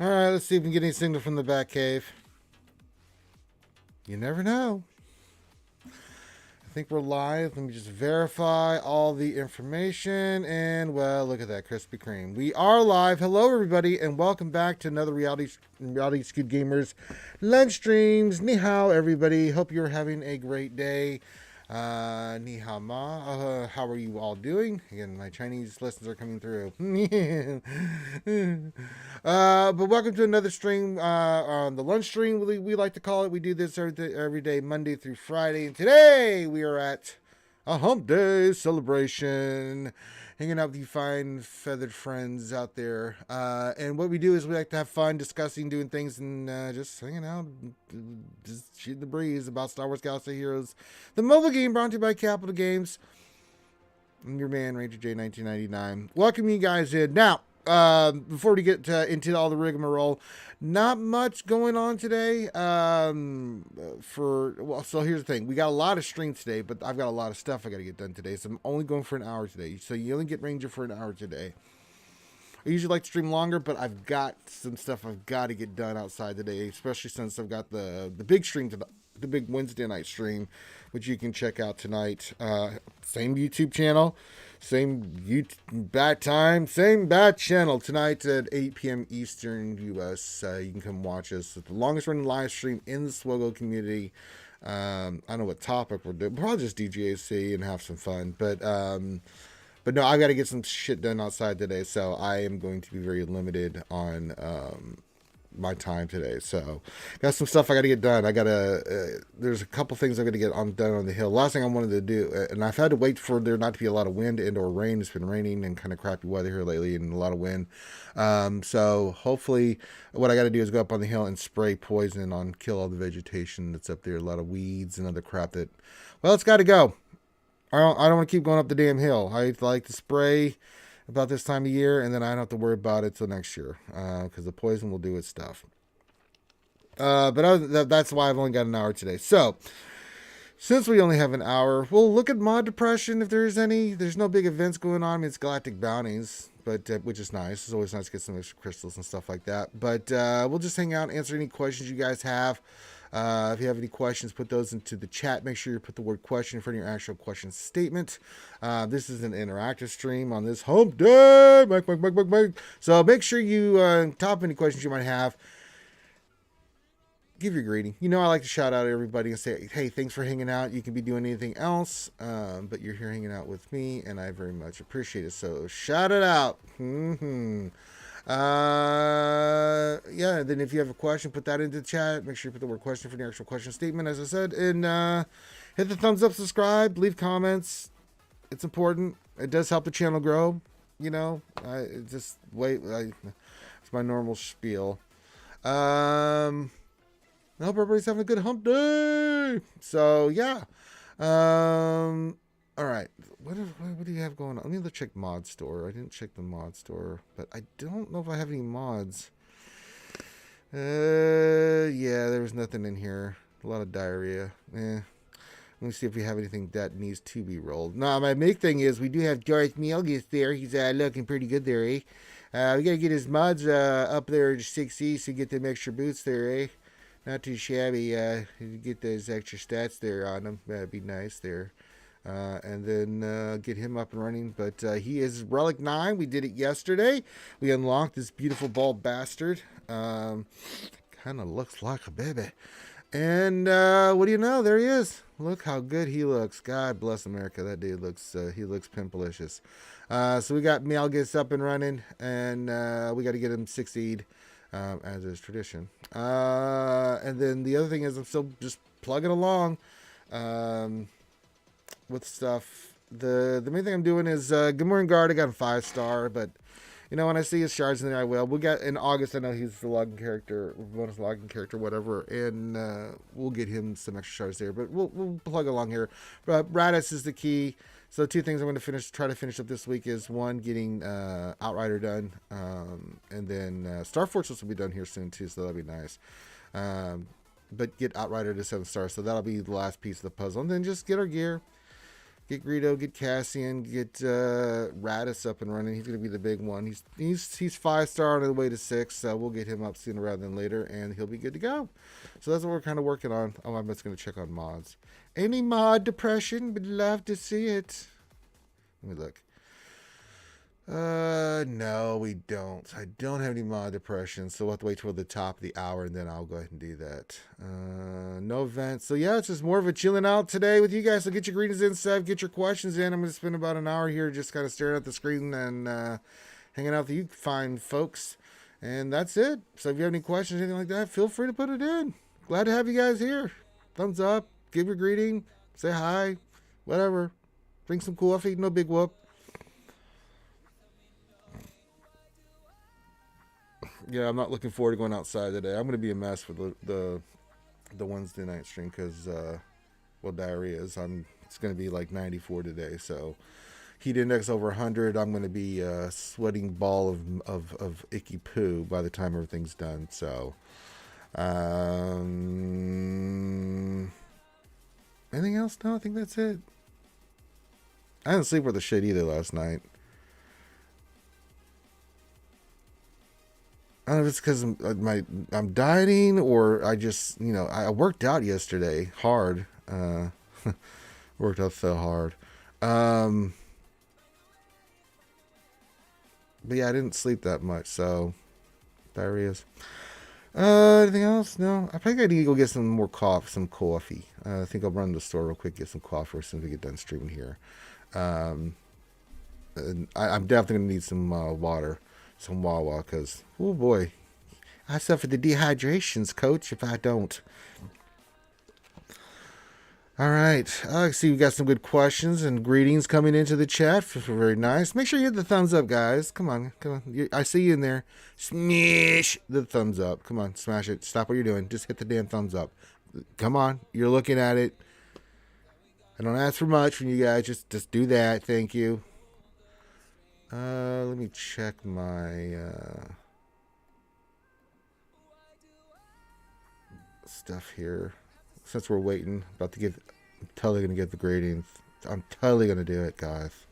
All right, let's see if we can get any signal from the back cave. You never know. I think we're live. Let me just verify all the information. And, well, look at that, Krispy Kreme. We are live. Hello, everybody, and welcome back to another Reality Skewed Gamers lunch streams. Ni hao, everybody. Hope you're having a great day. Ni hao ma. How are you all doing? Again, my Chinese lessons are coming through. But welcome to another stream on the lunch stream. We like to call it. We do this every day, Monday through Friday. And today we are at a hump day celebration, hanging out with you fine feathered friends out there. And what we do is we like to have fun discussing, doing things, and just hanging out, just shooting the breeze about Star Wars Galaxy Heroes, the mobile game brought to you by Capital Games. I'm your man, Ranger J 1999. Welcome you guys in. Now, before we get into all the rigmarole, not much going on today. So here's the thing: we got a lot of streams today, but I've got a lot of stuff I got to get done today, so I'm only going for an hour today. So you only get Ranger for an hour today. I usually like to stream longer, but I've got some stuff I've got to get done outside today, especially since I've got the big stream to the big Wednesday night stream, which you can check out tonight. Same YouTube channel, same YouTube bat time, same bat channel tonight at 8 p.m. Eastern US. You can come watch us. It's the longest running live stream in the SWGOH community. I don't know what topic we're doing. Probably just DGAC and have some fun. But no, I've got to get some shit done outside today, so I am going to be very limited on my time today. So got some stuff I got to get done. I got to there's a couple things I'm going to get done on the hill. Last thing I wanted to do, and I've had to wait for there not to be a lot of wind and or rain. It's been raining and kind of crappy weather here lately and a lot of wind. So hopefully what I got to do is go up on the hill and spray poison on, kill all the vegetation that's up there. A lot of weeds and other crap that, well, it's got to go. I don't want to keep going up the damn hill. I like to spray about this time of year, and then I don't have to worry about it till next year, because the poison will do its stuff. But that's why I've only got an hour today. So, since we only have an hour, we'll look at mod depression if there's any. There's no big events going on. I mean, it's galactic bounties, but which is nice. It's always nice to get some extra crystals and stuff like that. But we'll just hang out, answer any questions you guys have. If you have any questions, put those into the chat. Make sure you put the word question in front of your actual question statement. This is an interactive stream on this hump day. Mike. So make sure you top any questions you might have. Give your greeting. You know, I like to shout out everybody and say, hey, thanks for hanging out. You can be doing anything else, but you're here hanging out with me, and I very much appreciate it. So shout it out. Yeah, then if you have a question, put that into the chat. Make sure you put the word question for the actual question statement, as I said, and hit the thumbs up, subscribe, leave comments. It's important. It does help the channel grow. You know, it's my normal spiel. I hope everybody's having a good hump day. So yeah. All right, what do you have going on? Let me check mod store. I didn't check the mod store, but I don't know if I have any mods. Yeah, there was nothing in here. A lot of diarrhea. Let me see if we have anything that needs to be rolled. No, my big thing is we do have George Mielgis there. He's looking pretty good there, eh? We gotta get his mods up there to 6E so get them extra boots there, eh? Not too shabby. Get those extra stats there on him. That'd be nice there. And then get him up and running. But he is Relic 9. We did it yesterday. We unlocked this beautiful bald bastard. Kind of looks like a baby. And what do you know? There he is. Look how good he looks. God bless America. That dude looks, he looks pimpalicious. So we got Malgus up and running. And we got to get him 6'd. As is tradition. And then the other thing is I'm still just plugging along. With stuff. The main thing I'm doing is Good Morning Guard. I got a 5-star, but you know, when I see his shards in there, I will. We'll get in August. I know he's the login character, bonus login character, whatever, and we'll get him some extra shards there. But we'll plug along here. Radis is the key. So 2 things I'm going to try to finish up this week is 1, getting Outrider done, and then Star Fortress will be done here soon too, so that'll be nice. But get Outrider to 7 stars, so that'll be the last piece of the puzzle, and then just get our gear. Get Greedo, get Cassian, get Radis up and running. He's gonna be the big one. He's 5-star on the way to 6, so we'll get him up sooner rather than later, and he'll be good to go. So that's what we're kind of working on. Oh, I'm just gonna check on mods. Any mod depression? Would love to see it. Let me look. No, we don't. I don't have any mod depression, so we'll have to wait till the top of the hour, and then I'll go ahead and do that. No events. So yeah, it's just more of a chilling out today with you guys. So get your greetings in, Sev. Get your questions in. I'm going to spend about an hour here just kind of staring at the screen and hanging out with you fine folks. And that's it. So if you have any questions, anything like that, feel free to put it in. Glad to have you guys here. Thumbs up. Give your greeting. Say hi. Whatever. Drink some coffee. No big whoop. Yeah, I'm not looking forward to going outside today. I'm going to be a mess for the Wednesday night stream because, well, diarrhea is. It's going to be like 94 today, so heat index over 100. I'm going to be a sweating ball of icky poo by the time everything's done. So, anything else? No, I think that's it. I didn't sleep worth a shit either last night. I don't know if it's because I'm dieting or I just, I worked out yesterday hard. Worked out so hard. But yeah, I didn't sleep that much, so diarrheas. Anything else? No. I think I need to go get some more coffee. I think I'll run to the store real quick, get some coffee as soon as we get done streaming here. And I'm definitely gonna need some water. Some Wawa, because, oh boy, I suffer the dehydrations, coach, if I don't. All right. I see we got some good questions and greetings coming into the chat. Very nice. Make sure you hit the thumbs up, guys. Come on. I see you in there. Smash the thumbs up. Come on, smash it. Stop what you're doing. Just hit the damn thumbs up. Come on. You're looking at it. I don't ask for much from you guys. Just do that. Thank you. Let me check my stuff here. Since we're waiting, I'm totally gonna get the greetings. I'm totally gonna do it, guys.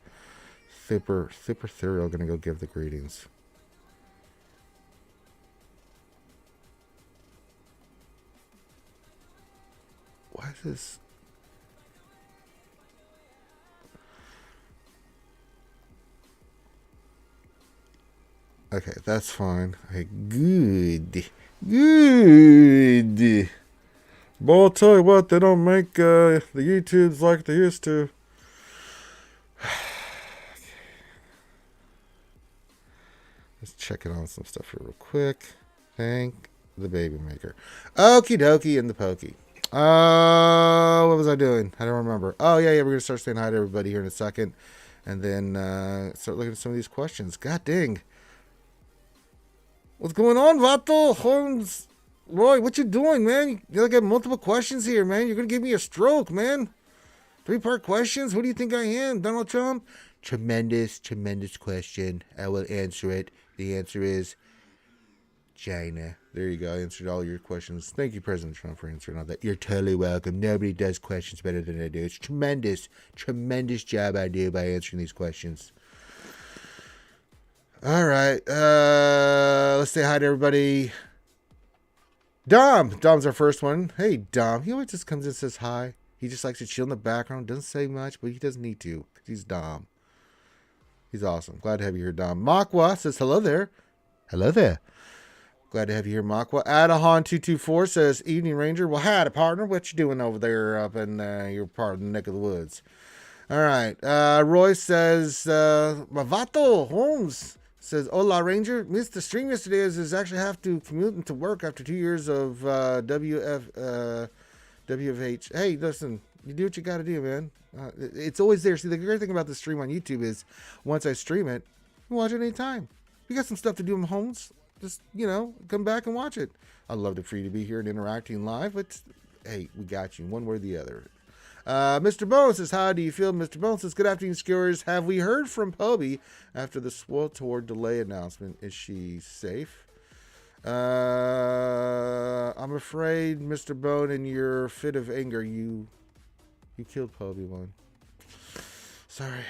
Super thorough. Gonna go give the greetings. Why is this? Okay, that's fine. Okay, good. But I'll tell you what, they don't make the YouTubes like they used to. Let's check it on some stuff here real quick. Thank the baby maker. Okie dokie in the pokey. What was I doing? I don't remember. Oh, yeah, we're going to start saying hi to everybody here in a second. And then start looking at some of these questions. God dang. What's going on, Vato? Holmes? Roy, what you doing, man? You got multiple questions here, man. You're going to give me a stroke, man. 3-part questions? Who do you think I am? Donald Trump? Tremendous question. I will answer it. The answer is China. There you go. I answered all your questions. Thank you, President Trump, for answering all that. You're totally welcome. Nobody does questions better than I do. It's tremendous job I do by answering these questions. All right. Let's say hi to everybody. Dom's our first one. Hey, Dom. He always just comes in and says hi. He just likes to chill in the background. Doesn't say much, but he doesn't need to. He's Dom. He's awesome. Glad to have you here, Dom. Makwa says hello there. Hello there. Glad to have you here, Makwa. Adahan224 says, Evening Ranger. Well, hi, partner. What you doing over there up in your part of the neck of the woods? All right. Roy says, Mavato Holmes says, Hola, Ranger. Missed the stream yesterday as I actually have to commute into work after 2 years of WFH. Hey, listen, you do what you got to do, man. It's always there. See, the great thing about the stream on YouTube is once I stream it, you can watch it anytime. You got some stuff to do in homes. Just, come back and watch it. I'd love for you to be here and interacting live, but hey, we got you one way or the other. Mr. Bones says, how do you feel? Mr. Bones says, good afternoon, skewers. Have we heard from Poby after the SWGOH delay announcement? Is she safe? I'm afraid, Mr. Bone, in your fit of anger, you killed Poby one. Sorry.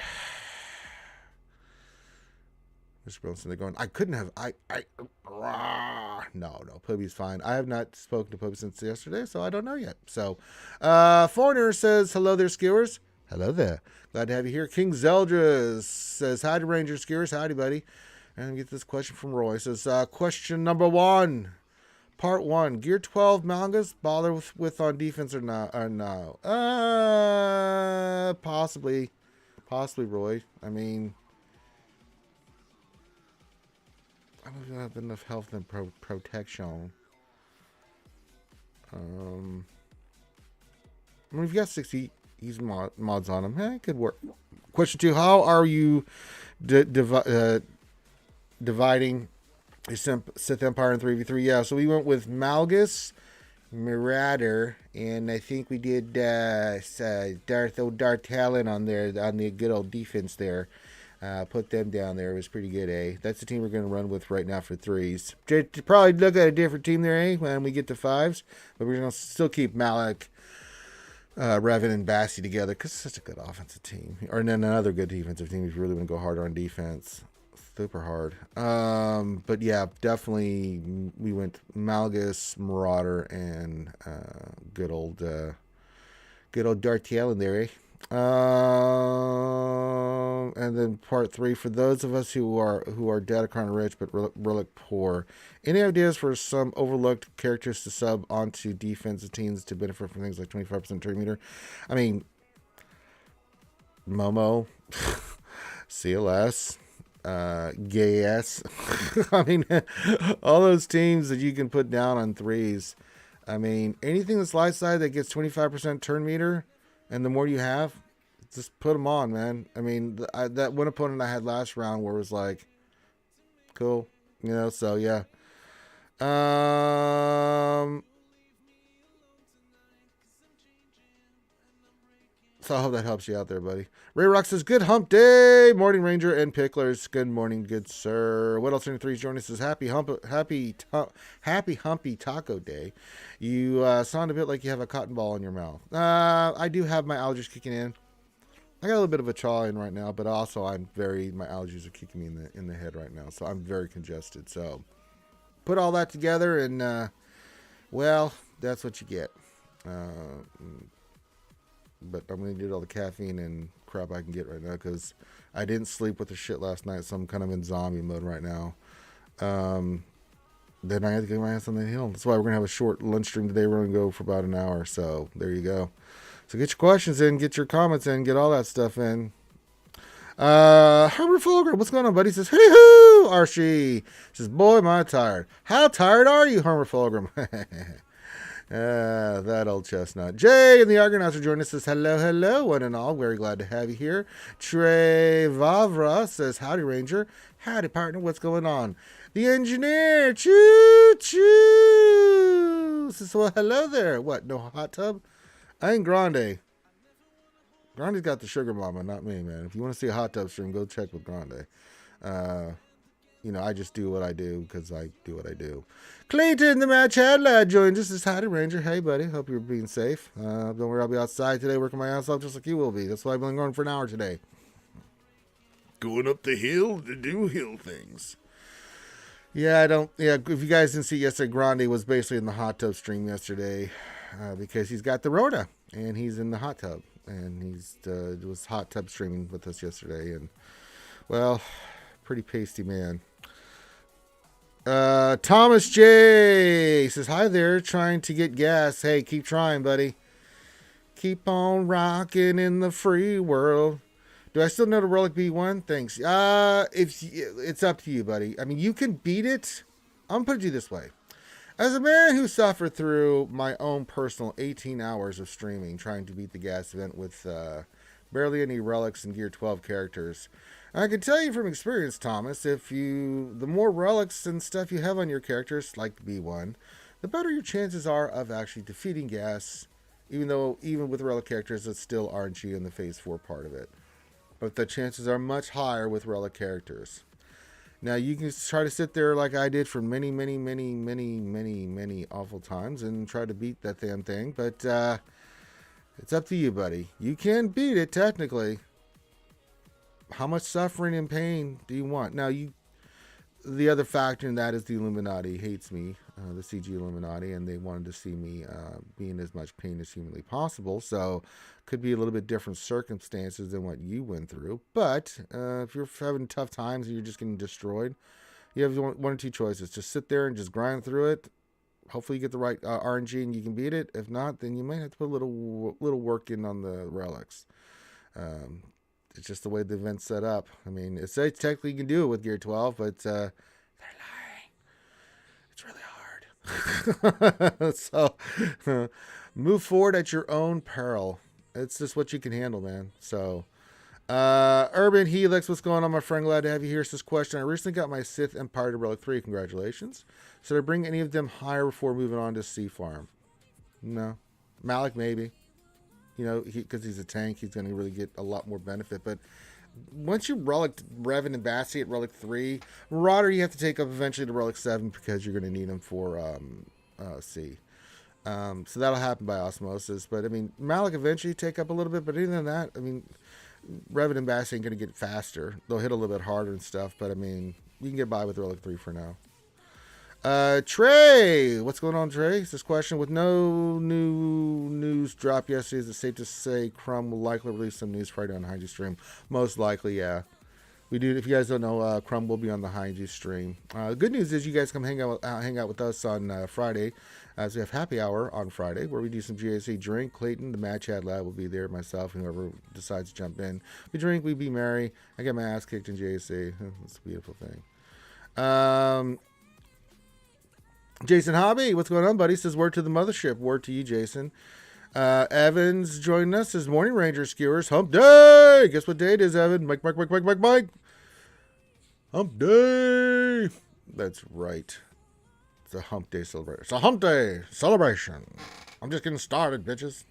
Mr. Bronson, they're going, I couldn't have, no, Poby's fine. I have not spoken to Poby since yesterday, so I don't know yet. So, Foreigner says, hello there, skewers. Hello there. Glad to have you here. King Zeldra says, howdy, Ranger skewers. Howdy, buddy. And we get this question from Roy. It says, question number 1. Part 1. Gear 12 mangas bother with on defense or not? Or no? Possibly. Possibly, Roy. I mean, I don't have enough health and protection. I mean, if you got 60 easy mods on them, it could work. Question 2. How are you dividing a Sith Empire in 3v3? Yeah, so we went with Malgus, Marauder, and I think we did Darth Talon on there, on the good old defense there. Put them down there. It was pretty good, eh? That's the team we're going to run with right now for 3s. Probably look at a different team there, eh? When we get to 5s. But we're going to still keep Malik, Revan, and Bassi together because it's such a good offensive team. Or then another good defensive team if you really want to go hard on defense. Super hard. But yeah, definitely we went Malgus, Marauder, and good old Darth Talon there, eh? And then part 3 for those of us who are Datacron rich but relic poor. Any ideas for some overlooked characters to sub onto defensive teams to benefit from things like 25% turn meter? I mean, Momo, CLS, Gay-S. I mean, all those teams that you can put down on 3s. I mean, anything that's light side that gets 25% turn meter, and the more you have, just put them on, man. I mean, that one opponent I had last round where it was like, cool, you know, so yeah. So I hope that helps you out there, buddy. Ray Rock says, good hump day, morning Ranger and Picklers. Good morning, good sir. What else in 3's joining us? Says, happy humpy taco day. You sound a bit like you have a cotton ball in your mouth. I do have my allergies kicking in. I got a little bit of a chaw in right now, but also my allergies are kicking me in the head right now, so I'm very congested. So put all that together, and well, that's what you get. But I'm going to do all the caffeine and crap I can get right now because I didn't sleep with the shit last night, so I'm kind of in zombie mode right now. Then I have to get my ass on the hill. That's why we're going to have a short lunch stream today. We're going to go for about an hour, so there you go. So get your questions in, get your comments in, get all that stuff in. Herbert Fulger, what's going on, buddy? He says, hoo-hoo, RSG. Says, boy, am I tired. How tired are you, Herbert Fulger? That old chestnut. Jay and the Argonauts are joining us. Says, hello, one and all. Very glad to have you here. Trey Vavra says, howdy, Ranger. Howdy, partner. What's going on? The engineer. Choo, choo. Says, well, hello there. What, no hot tub? I ain't Grande. Grande's got the sugar mama, not me, man. If you want to see a hot tub stream, go check with Grande. You know, I just do what I do because I do what I do. Clayton, the match head lad, joins us. This howdy, Ranger. Hey, buddy. Hope you're being safe. Don't worry, I'll be outside today working my ass off just like you will be. That's why I've been going for an hour today. Going up the hill to do hill things. Yeah, if you guys didn't see yesterday, Grande was basically in the hot tub stream yesterday because he's got the Rona and he's in the hot tub. And he's was hot tub streaming with us yesterday. And, well, pretty pasty man. Thomas J says, hi there, trying to get gas. Hey, keep trying, buddy. Keep on rocking in the free world. Do I still know the Relic B1? Thanks. It's up to you, buddy. I mean, you can beat it. I'm going to put it to you this way. As a man who suffered through my own personal 18 hours of streaming trying to beat the gas event with barely any relics and Gear 12 characters, I can tell you from experience, Thomas, the more relics and stuff you have on your characters, like the B1, the better your chances are of actually defeating gas, even with relic characters, it's still RNG in the Phase 4 part of it. But the chances are much higher with relic characters. Now, you can try to sit there like I did for many, many, many, many, many, many awful times and try to beat that damn thing, but it's up to you, buddy. You can beat it, technically. how much suffering and pain do you want? Now, the other factor in that is the Illuminati hates me, the CG Illuminati, and they wanted to see me be in as much pain as humanly possible. So, could be a little bit different circumstances than what you went through. But if you're having tough times and you're just getting destroyed, you have one or two choices: just sit there and just grind through it. Hopefully, you get the right RNG and you can beat it. If not, then you might have to put a little work in on the relics. It's just the way the event's set up. I mean, it's technically you can do it with Gear 12, but they're lying. It's really hard. So, move forward at your own peril. It's just what you can handle, man. So, Urban Helix, what's going on, my friend? Glad to have you here. This question: I recently got my Sith Empire to Relic 3. Congratulations. Should I bring any of them higher before moving on to Sea Farm? No. Malik, maybe. You know, because he's a tank, he's going to really get a lot more benefit. But once you relic Revan and Bassi at Relic 3, Marauder you have to take up eventually to Relic 7 because you're going to need him for C. So that'll happen by osmosis. But, I mean, Malik eventually take up a little bit. But other than that, I mean, Revan and Bassi ain't going to get faster. They'll hit a little bit harder and stuff. But, I mean, you can get by with Relic 3 for now. Trey, what's going on, Trey? This question: with no new news drop yesterday, is it safe to say Crumb will likely release some news Friday on the HUMMMPPP stream? Most likely, yeah. We do. If you guys don't know, Crumb will be on the HUMMMPPP stream. The good news is you guys come hang out with us on Friday, as we have happy hour on Friday where we do some GAC drink. Clayton, the Mad Chat Lab will be there. Myself, and whoever decides to jump in. We drink, we be merry. I get my ass kicked in GAC. It's a beautiful thing. Jason Hobby, what's going on, buddy? Says word to the mothership. Word to you, Jason. Evans joining us. Says Morning Ranger Skewers. Hump day. Guess what day it is, Evan? Mike. Hump day. That's right. It's a hump day celebration. It's a hump day celebration. I'm just getting started, bitches.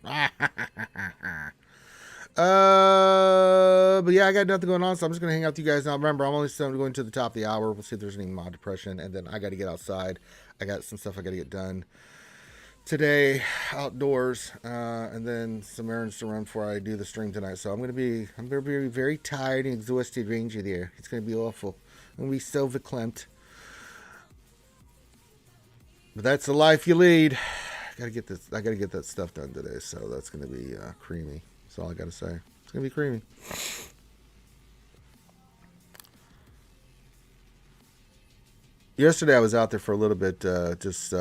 But yeah, I got nothing going on, so I'm just gonna hang out with you guys now. Remember, I'm only going to the top of the hour. We'll see if there's any mod depression, and then I got to get outside. I got some stuff I got to get done today outdoors, and then some errands to run before I do the stream tonight. So I'm gonna be very tired and exhausted, Ranger. There, it's gonna be awful. I'm gonna be so verklempt. But that's the life you lead. I gotta get that stuff done today, so that's gonna be creamy. That's all I gotta say. It's gonna be creamy. Yesterday I was out there for a little bit, just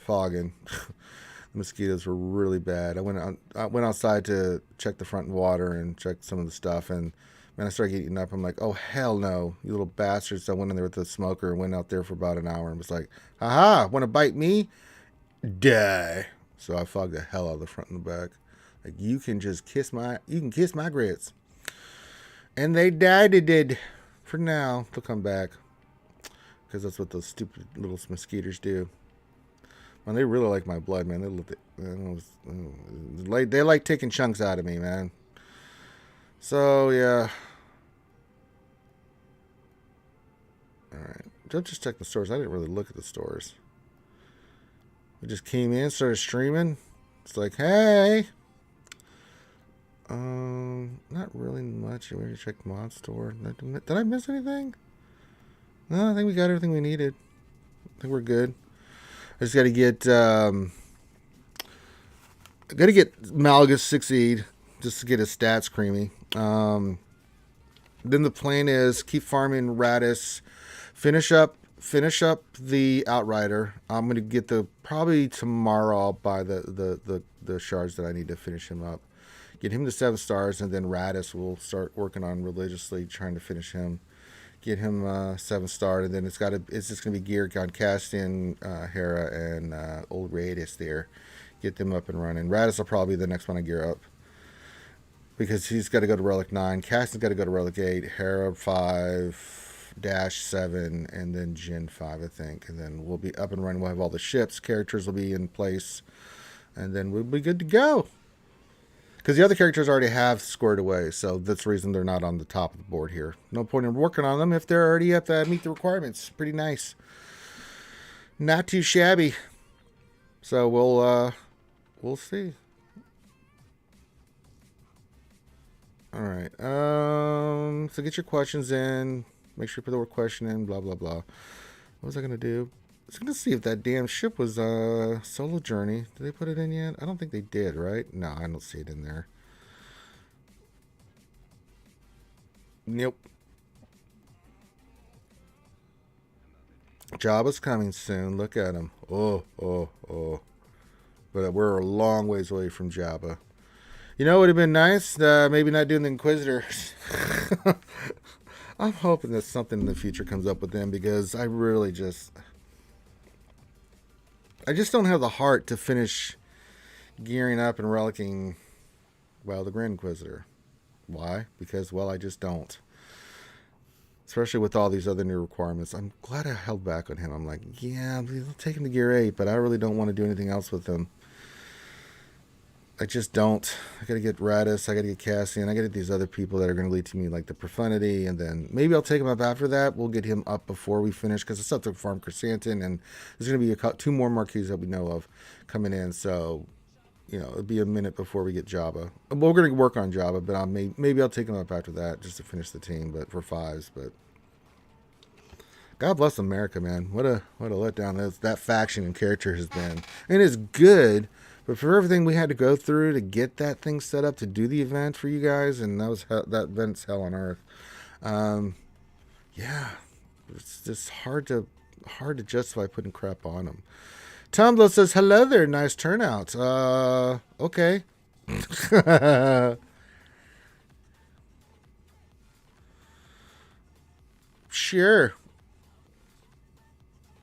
fogging. The mosquitoes were really bad. I went outside to check the front water and check some of the stuff, and man, I started getting up. I'm like, oh hell no, you little bastards! So I went in there with the smoker and went out there for about an hour and was like, haha, want to bite me? Die! So I fogged the hell out of the front and the back. Like, you can kiss my grits. And they died, it did. For now, they'll come back. Because that's what those stupid little mosquitoes do. Man, they really like my blood, man. They like taking chunks out of me, man. So, yeah. Alright. Don't just check the stores. I didn't really look at the stores. I just came in, started streaming. It's like, hey. Not really much. We already checked mod store. Did I miss anything? No, I think we got everything we needed. I think we're good. I just got to get Malgus succeed just to get his stats creamy. Then the plan is keep farming Radis, finish up the Outrider. I'm gonna get probably tomorrow. I'll buy the shards that I need to finish him up. Get him to 7 stars, and then Radis will start working on religiously trying to finish him. Get him 7-star, and then it's just gonna be geared on Castian, Hera, and old Radis there. Get them up and running. Radis will probably be the next one I gear up because he's got to go to Relic 9. Castian's got to go to Relic 8. Hera 5-7, and then Jin 5, I think. And then we'll be up and running. We'll have all the ships. Characters will be in place, and then we'll be good to go. Because the other characters already have squared away, so that's the reason they're not on the top of the board here. No point in working on them if they're already at meet the requirements. Pretty nice. Not too shabby. So we'll see. All right. So get your questions in. Make sure you put the word question in. Blah blah blah. What was I gonna do? I was gonna see if that damn ship was solo journey. Did they put it in yet? I don't think they did. Right? No, I don't see it in there. Nope. Jabba's coming soon. Look at him. Oh, oh, oh. But we're a long ways away from Jabba. You know, it would have been nice. Maybe not doing the Inquisitors. I'm hoping that something in the future comes up with them because I just don't have the heart to finish gearing up and relicking, well, the Grand Inquisitor. Why? Because, well, I just don't. Especially with all these other new requirements. I'm glad I held back on him. I'm like, yeah, I'll take him to Gear 8, but I really don't want to do anything else with him. I just don't. I got to get Radis, I got to get Cassian, I got to get these other people that are going to lead to me, like the Profanity, and then maybe I'll take him up after that. We'll get him up before we finish, because it's up to farm Chrysanthemum, and there's going to be 2 more marquees that we know of coming in, so, you know, it'll be a minute before we get Jabba. Well, we're going to work on Jabba, but maybe I'll take him up after that, just to finish the team, but for 5s, but... God bless America, man. What a letdown that faction and character has been. And it's good, but for everything we had to go through to get that thing set up to do the event for you guys, and that event's hell on earth. Yeah, it's just hard to justify putting crap on them. Tumblr says, hello there, nice turnout. Okay. Sure.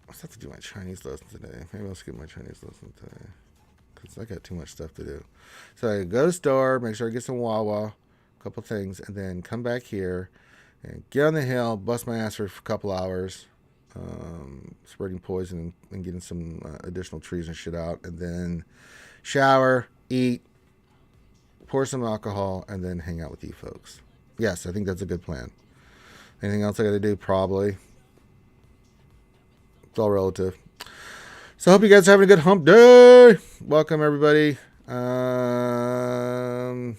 I have to do my Chinese lesson today. Maybe I'll skip my Chinese lesson today because I got too much stuff to do. So I go to the store, make sure I get some Wawa, a couple things, and then come back here and get on the hill, bust my ass for a couple hours, spreading poison and getting some additional trees and shit out, and then shower, eat, pour some alcohol, and then hang out with you folks. Yes, I think that's a good plan. Anything else I got to do? Probably. It's all relative. So I hope you guys are having a good hump day. Welcome, everybody. And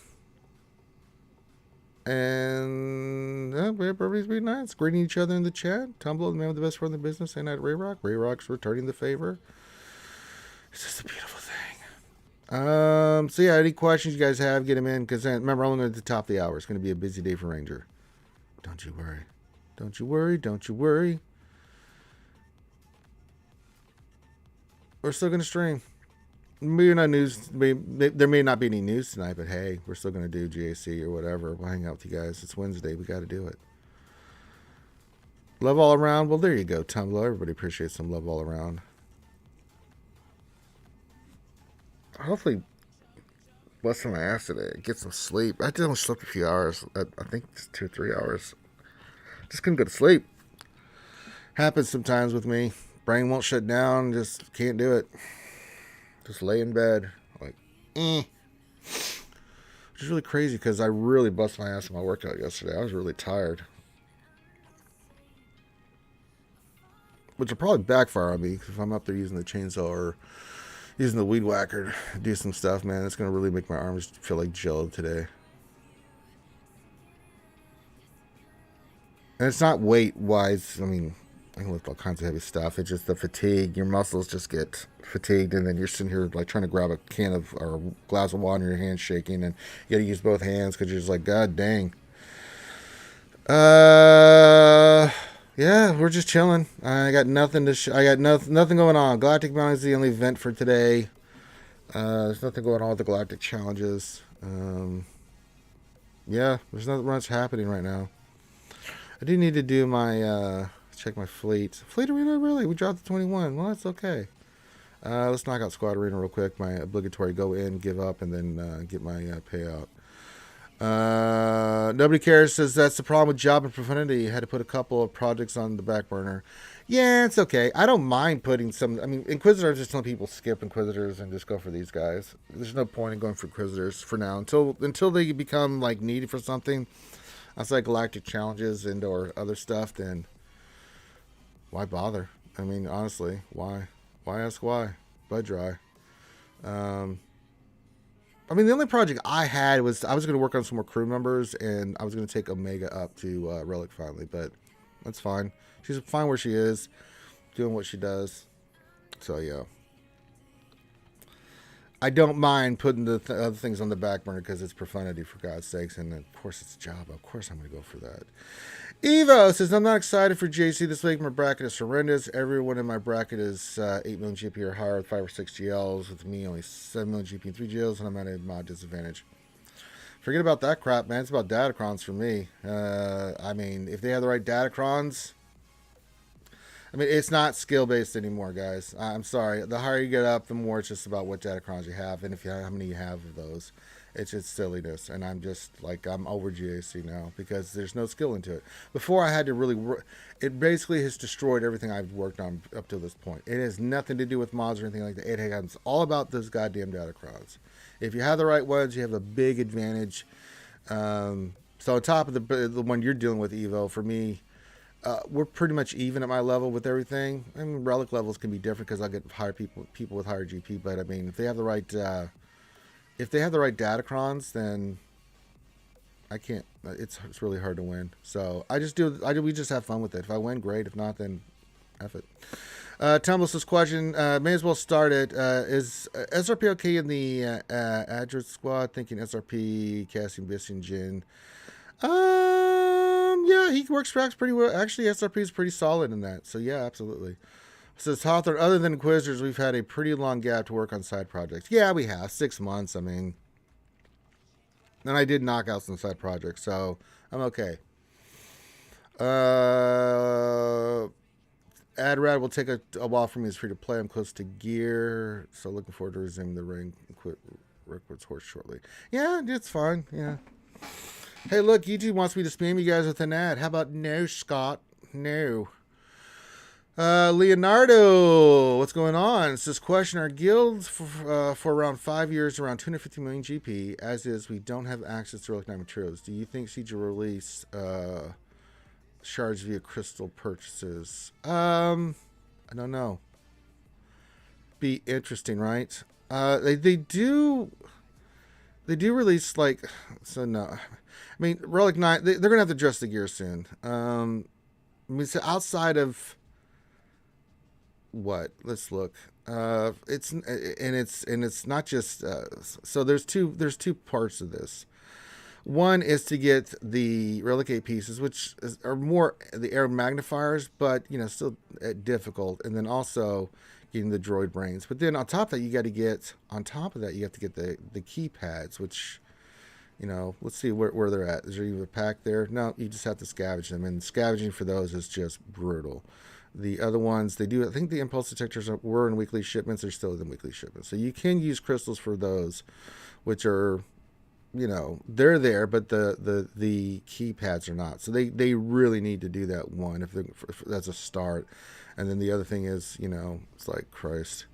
everybody's being nice. Greeting each other in the chat. Tumblr, the man with the best friend in the business. Saying hi to Ray Rock. Ray Rock's returning the favor. It's just a beautiful thing. So yeah, any questions you guys have, get them in. Because remember, I'm only at the top of the hour. It's going to be a busy day for Ranger. Don't you worry. Don't you worry. Don't you worry. We're still going to stream. Maybe not news. There may not be any news tonight, but hey, we're still going to do GAC or whatever. We'll hang out with you guys. It's Wednesday. We got to do it. Love all around. Well, there you go, Tumblr. Everybody appreciates some love all around. Hopefully, bust my ass today. Get some sleep. I did only slept a few hours. I think just 2 or 3 hours. Just couldn't go to sleep. Happens sometimes with me. Brain won't shut down. Just can't do it. Just lay in bed. Like, Which is really crazy because I really bust my ass in my workout yesterday. I was really tired. Which will probably backfire on me if I'm up there using the chainsaw or using the weed whacker to do some stuff, man. It's going to really make my arms feel like jello today. And it's not weight-wise. I mean, I can lift all kinds of heavy stuff. It's just the fatigue. Your muscles just get fatigued, and then you're sitting here like trying to grab a can of or a glass of water in your hand, shaking, and you got to use both hands because you're just like, God dang. Yeah, we're just chilling. I got nothing to. I got nothing going on. Galactic Mountain is the only event for today. There's nothing going on with the Galactic Challenges. Yeah, there's not much happening right now. I do need to do my check my fleet. Fleet arena, really? We dropped to 21. Well, that's okay. Let's knock out squad arena real quick. My obligatory go in, give up, and then get my payout. Nobody cares says that's the problem with job and profanity. You had to put a couple of projects on the back burner. Yeah, it's okay. I don't mind putting some. I mean, Inquisitors, just telling people skip Inquisitors and just go for these guys. There's no point in going for Inquisitors for now until they become like needed for something. Outside Galactic Challenges and or other stuff, then why bother? I mean, honestly, why? Why ask why? Bud dry. I I mean, the only project I had was I was going to work on some more crew members, and I was going to take Omega up to Relic finally, but that's fine. She's fine where she is, doing what she does. So yeah, I don't mind putting the other things on the back burner because it's profanity, for God's sakes, and of course it's Java. Of course I'm going to go for that. Evo says, I'm not excited for JC this week. My bracket is horrendous. Everyone in my bracket is 8 million GP or higher with 5 or 6 GLs. With me, only 7 million GP and 3 GLs, and I'm at a mod disadvantage. Forget about that crap, man. It's about datacrons for me. I mean, if they have the right datacrons, I mean, it's not skill-based anymore, guys. I'm sorry. The higher you get up, the more it's just about what datacrons you have, and if you have, how many you have of those. It's just silliness, and I'm just like, I'm over GAC now because there's no skill into it. Before, I had to really work. It basically has destroyed everything I've worked on up to this point. It has nothing to do with mods or anything like that. It's all about those goddamn datacrons. If you have the right ones, you have a big advantage. So on top of the one you're dealing with, Evo, for me, we're pretty much even at my level with everything. I mean, relic levels can be different because I'll get higher people with higher GP. But I mean, if they have the right datacrons, then I can't. It's really hard to win. So we just have fun with it. If I win, great. If not, then F it. Tumbleless question. May as well start it. Is SRP okay in the Adrit squad? Thinking SRP, casting Bissian Jin. Yeah, he works tracks pretty well. Actually, SRP is pretty solid in that. So yeah, absolutely. Says Hawthorne, other than Inquisitors, we've had a pretty long gap to work on side projects. Yeah, we have. 6 months, I mean. And I did knock out some side projects, so I'm okay. Adrad will take a while for me. It's free to play. I'm close to gear, so looking forward to resuming the ring and quit Rickwood's horse shortly. Yeah, it's fine. Yeah. Hey, look, YouTube wants me to spam you guys with an ad. How about no, Scott? No. Leonardo, what's going on? It's this question. Our guilds for around 5 years, around 250 million GP. As is, we don't have access to Relic 9 materials. Do you think Siege will release shards via crystal purchases? I don't know. Be interesting, right? They do release, like, so no. I mean, Relic 9, they're going to have to address the gear soon. I mean, so outside of what? Let's look. It's not just so there's two parts of this. One is to get the Relic 8 pieces, which are more the air magnifiers, but still difficult, and then also getting the droid brains. But then on top of that, you have to get the keypads, which let's see where they're at. Is there even a pack there? No, you just have to scavenge them, and scavenging for those is just brutal. The other ones, I think the impulse detectors were in weekly shipments. They're still in weekly shipments. So you can use crystals for those, which are, they're there, but the keypads are not. So they really need to do that one if that's a start. And then the other thing is, it's like, Christ.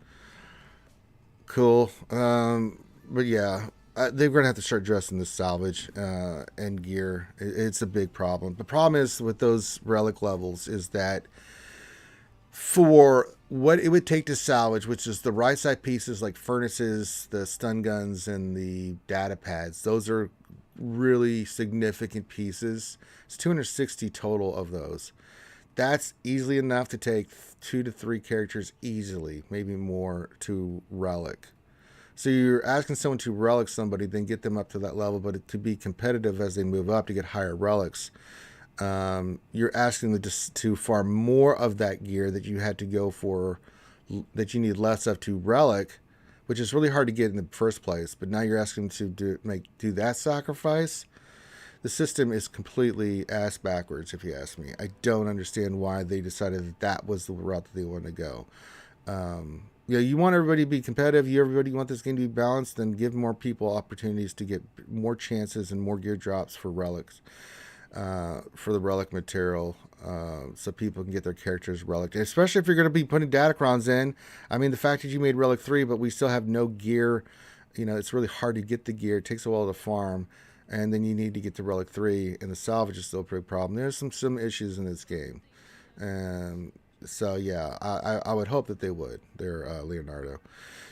Cool. But yeah, they're going to have to start addressing the salvage and gear. It's a big problem. The problem is with those relic levels is that for what it would take to salvage, which is the right side pieces like furnaces, the stun guns, and the data pads, those are really significant pieces. It's 260 total of those. That's easily enough to take 2 to 3 characters easily, maybe more, to relic. So you're asking someone to relic somebody, then get them up to that level, but to be competitive as they move up to get higher relics, you're asking them to farm more of that gear that you had to go for, that you need less of to relic, which is really hard to get in the first place. But now you're asking them to do that sacrifice. The system is completely ass backwards, if you ask me. I don't understand why they decided that was the route that they wanted to go. You want everybody to be competitive. Everybody want this game to be balanced. Then give more people opportunities to get more chances and more gear drops for relics. For the relic material, so people can get their characters relic, especially if you're going to be putting datacrons in. I mean, the fact that you made relic 3 but we still have no gear, it's really hard to get the gear. It takes a while to farm, and then you need to get to relic 3, and the salvage is still a big problem. There's some issues in this game, So yeah, I would hope that they would. They're Leonardo.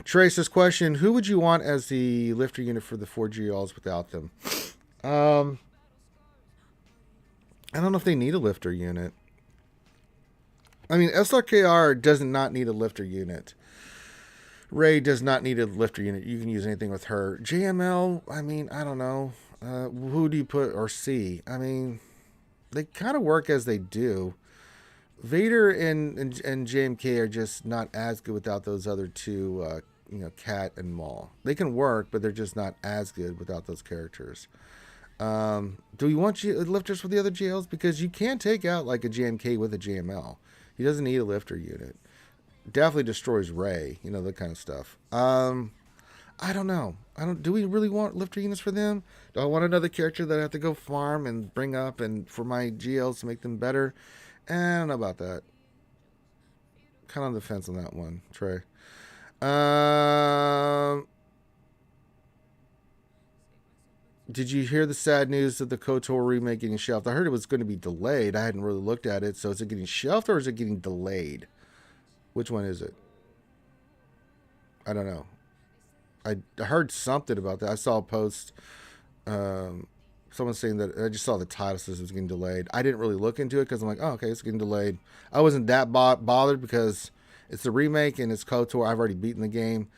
Trace's question: who would you want as the lifter unit for the 4GLs without them? Um, I don't know if they need a lifter unit. I mean, SRKR does not need a lifter unit. Ray does not need a lifter unit. You can use anything with her. JML, I mean, I don't know. Who do you put, or C? I mean, they kind of work as they do. Vader and JMK are just not as good without those other two, Cat and Maul. They can work, but they're just not as good without those characters. Do you want lifters for the other GLs? Because you can take out like a JMK with a JML. He doesn't need a lifter unit. Definitely destroys Ray, that kind of stuff. I don't know. Do we really want lifter units for them? Do I want another character that I have to go farm and bring up and for my GLs to make them better? I don't know about that. Kind of on the fence on that one, Trey. Did you hear the sad news of the KOTOR remake getting shelved? I heard it was going to be delayed. I hadn't really looked at it. So is it getting shelved or is it getting delayed? Which one is it? I don't know. I heard something about that. I saw a post. Someone saying that I just saw the title says it was getting delayed. I didn't really look into it because I'm like, oh, okay, it's getting delayed. I wasn't that bothered because it's a remake and it's KOTOR. I've already beaten the game.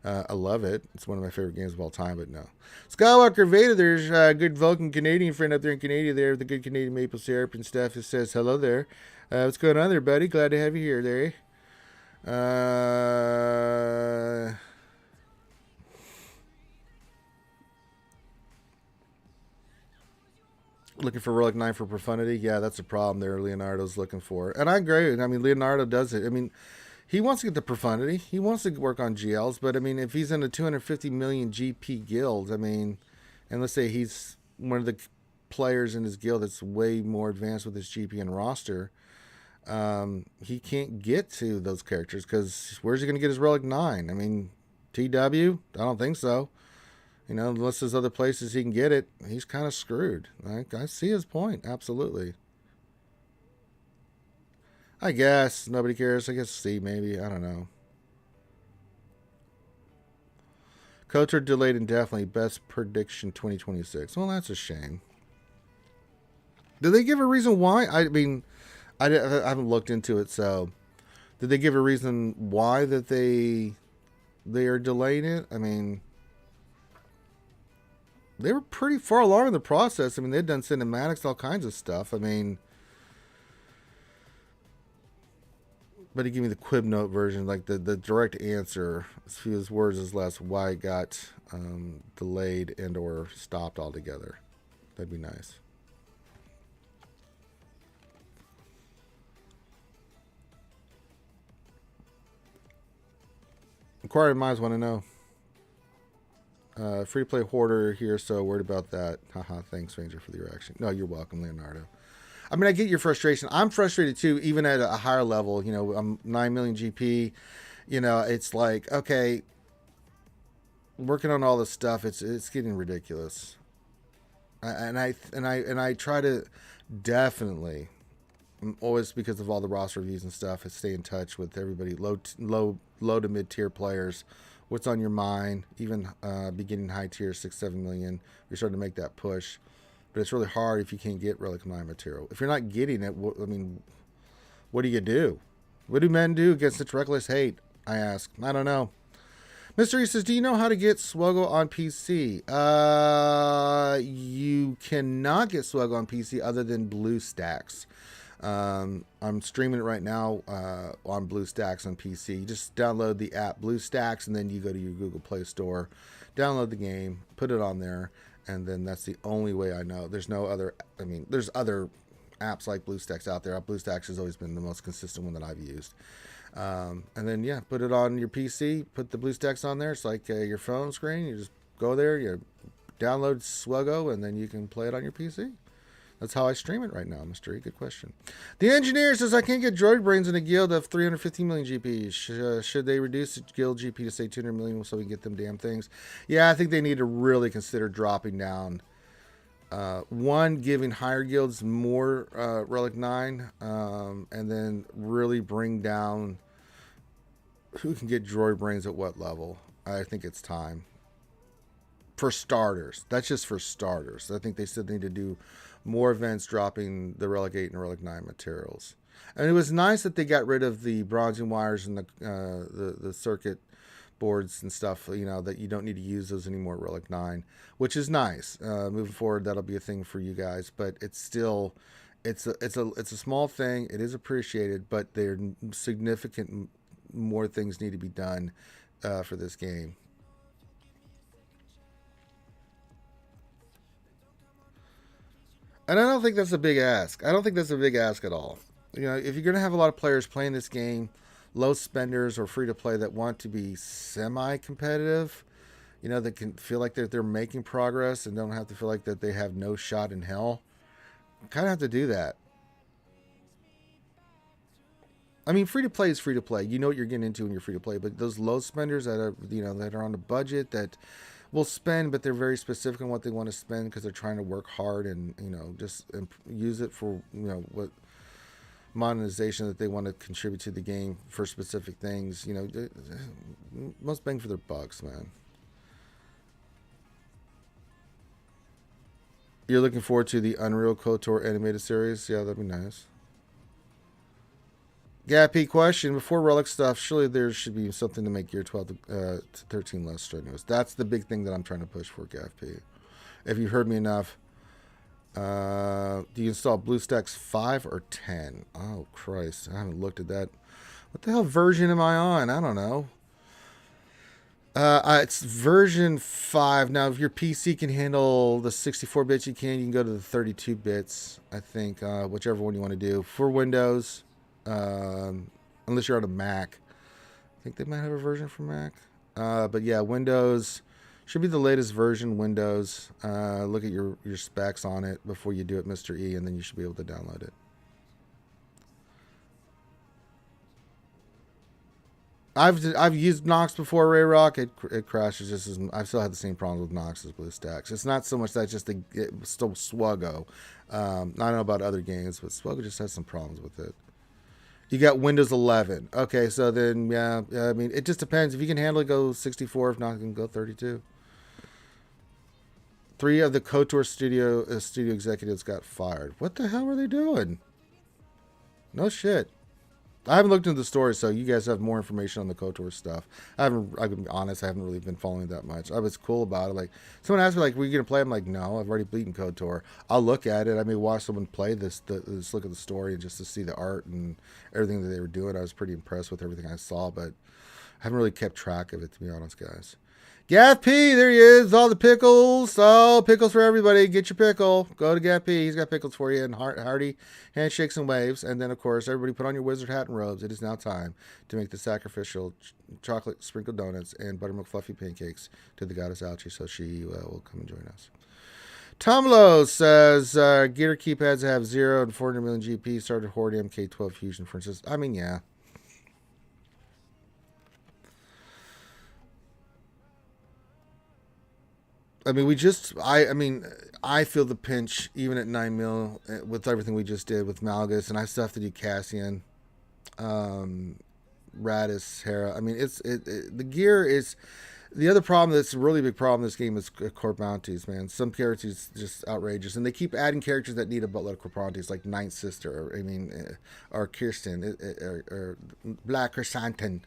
I love it. It's one of my favorite games of all time, but no. Skywalker Vader, there's a good Vulcan Canadian friend up there in Canada there with the good Canadian maple syrup and stuff. It says, hello there. What's going on there, buddy? Glad to have you here there. Looking for Relic 9 for profundity? Yeah, that's a problem there Leonardo's looking for. And I agree. I mean, Leonardo does it. I mean, he wants to get the profundity. He wants to work on GLs. But, I mean, if he's in a 250 million GP guild, I mean, and let's say he's one of the players in his guild that's way more advanced with his GP and roster, he can't get to those characters because where's he going to get his Relic 9? I mean, TW? I don't think so. Unless there's other places he can get it, he's kind of screwed. I see his point. Absolutely. I guess. Nobody cares. I guess C, maybe. I don't know. KOTOR delayed indefinitely. Best prediction 2026. Well, that's a shame. Did they give a reason why? I mean, I haven't looked into it, so did they give a reason why that they are delaying it? I mean, they were pretty far along in the process. I mean, they'd done cinematics, all kinds of stuff. I mean, but he gave me the Quib Note version, like the direct answer, as few as words as less, why it got delayed and or stopped altogether. That'd be nice. Inquiring minds want to know. Free to play hoarder here, so worried about that. Haha, thanks, Ranger, for the reaction. No, you're welcome, Leonardo. I mean, I get your frustration. I'm frustrated too, even at a higher level. I'm 9 million GP. It's like, okay, working on all this stuff, it's getting ridiculous. And I try to definitely, always because of all the roster reviews and stuff, stay in touch with everybody, low to mid tier players. What's on your mind, even beginning high tier, 6-7 million. We're starting to make that push. But it's really hard if you can't get Relic 9 material. If you're not getting it, what do you do? What do men do against such reckless hate? I ask. I don't know. Mr. E says, do you know how to get SWGOH on PC? You cannot get SWGOH on PC other than BlueStacks. I'm streaming it right now on BlueStacks on PC. You just download the app BlueStacks, and then you go to your Google Play Store, download the game, put it on there, and then that's the only way I know. There's no other. I mean, there's other apps like BlueStacks out there. BlueStacks has always been the most consistent one that I've used. And then yeah, put it on your PC. Put the BlueStacks on there. It's like your phone screen. You just go there, you download SWGOH, and then you can play it on your PC. That's how I stream it right now, Mr. E. Good question. The engineer says, I can't get droid brains in a guild of 350 million GPs. Should they reduce the guild GP to say 200 million so we can get them damn things? Yeah, I think they need to really consider dropping down One, giving higher guilds more Relic 9, and then really bring down who can get droid brains at what level. I think it's time. For starters. That's just for starters. I think they still need to do more events dropping the Relic 8 and Relic 9 materials. And it was nice that they got rid of the bronzing wires and the circuit boards and stuff, you know, that you don't need to use those anymore, Relic 9, which is nice. Moving forward, that'll be a thing for you guys, but it's still, it's a small thing. It is appreciated, but there are significant more things need to be done for this game. And I don't think that's a big ask. I don't think that's a big ask at all. You know, if you're going to have a lot of players playing this game, low spenders or free to play that want to be semi-competitive, you know, that can feel like they're making progress and don't have to feel like that they have no shot in hell, kind of have to do that. I mean, free to play is free to play. You know what you're getting into when you're free to play. But those low spenders that are, you know, that are on a budget that will spend, but they're very specific on what they want to spend because they're trying to work hard and, you know, just use it for, you know, what monetization that they want to contribute to the game for specific things. You know, most bang for their bucks, man. You're looking forward to the Unreal KOTOR animated series? Yeah, that'd be nice. Gappy question: before relic stuff, surely there should be something to make Gear 12 to 13 less strenuous. That's the big thing that I'm trying to push for, Gappy. If you've heard me enough, do you install BlueStacks 5 or 10? Oh Christ, I haven't looked at that. What the hell version am I on? I don't know. It's version 5. Now, if your PC can handle the 64 bits, you can go to the 32 bits. I think whichever one you want to do for Windows. Unless you're on a Mac. I think they might have a version for Mac. But yeah, Windows should be the latest version. Windows. Look at your specs on it before you do it, Mr. E, and then you should be able to download it. I've used Nox before, Ray Rock. It crashes just as I've still had the same problems with Nox as BlueStacks. It's not so much that just it's still SWGOH. I don't know about other games, but SWGOH just has some problems with it. You got Windows 11. Okay, so then, yeah, I mean, it just depends. If you can handle it, go 64. If not, you can go 32. 3 of the KOTOR studio executives got fired. What the hell were they doing? No shit. I haven't looked into the story, so you guys have more information on the KOTOR stuff. I can be honest, I haven't really been following that much. I was cool about it. Like, someone asked me, like, were you going to play? I'm like, no, I've already beaten KOTOR. I'll look at it. I may watch someone play this look at the story and just to see the art and everything that they were doing. I was pretty impressed with everything I saw, but I haven't really kept track of it, to be honest, guys. Gaff P, there he is. All the pickles. Oh, pickles for everybody. Get your pickle. Go to Gaff P. He's got pickles for you and hearty handshakes and waves. And then, of course, everybody put on your wizard hat and robes. It is now time to make the sacrificial chocolate sprinkled donuts and buttermilk fluffy pancakes to the goddess Alchi so she will come and join us. Tomlo says, Gear keypads have 0 and 400 million GP. Started Horde MK12 Fusion, for instance. I mean, yeah. I mean, I feel the pinch even at 9 mil with everything we just did with Malgus, and I still have to do Cassian, Radis, Hera. I mean, the gear is the other problem. That's a really big problem in this game is core bounties, man. Some characters just outrageous, and they keep adding characters that need a buttload of core bounties, like Ninth Sister, or Kirsten, or Black Chrysanthemum.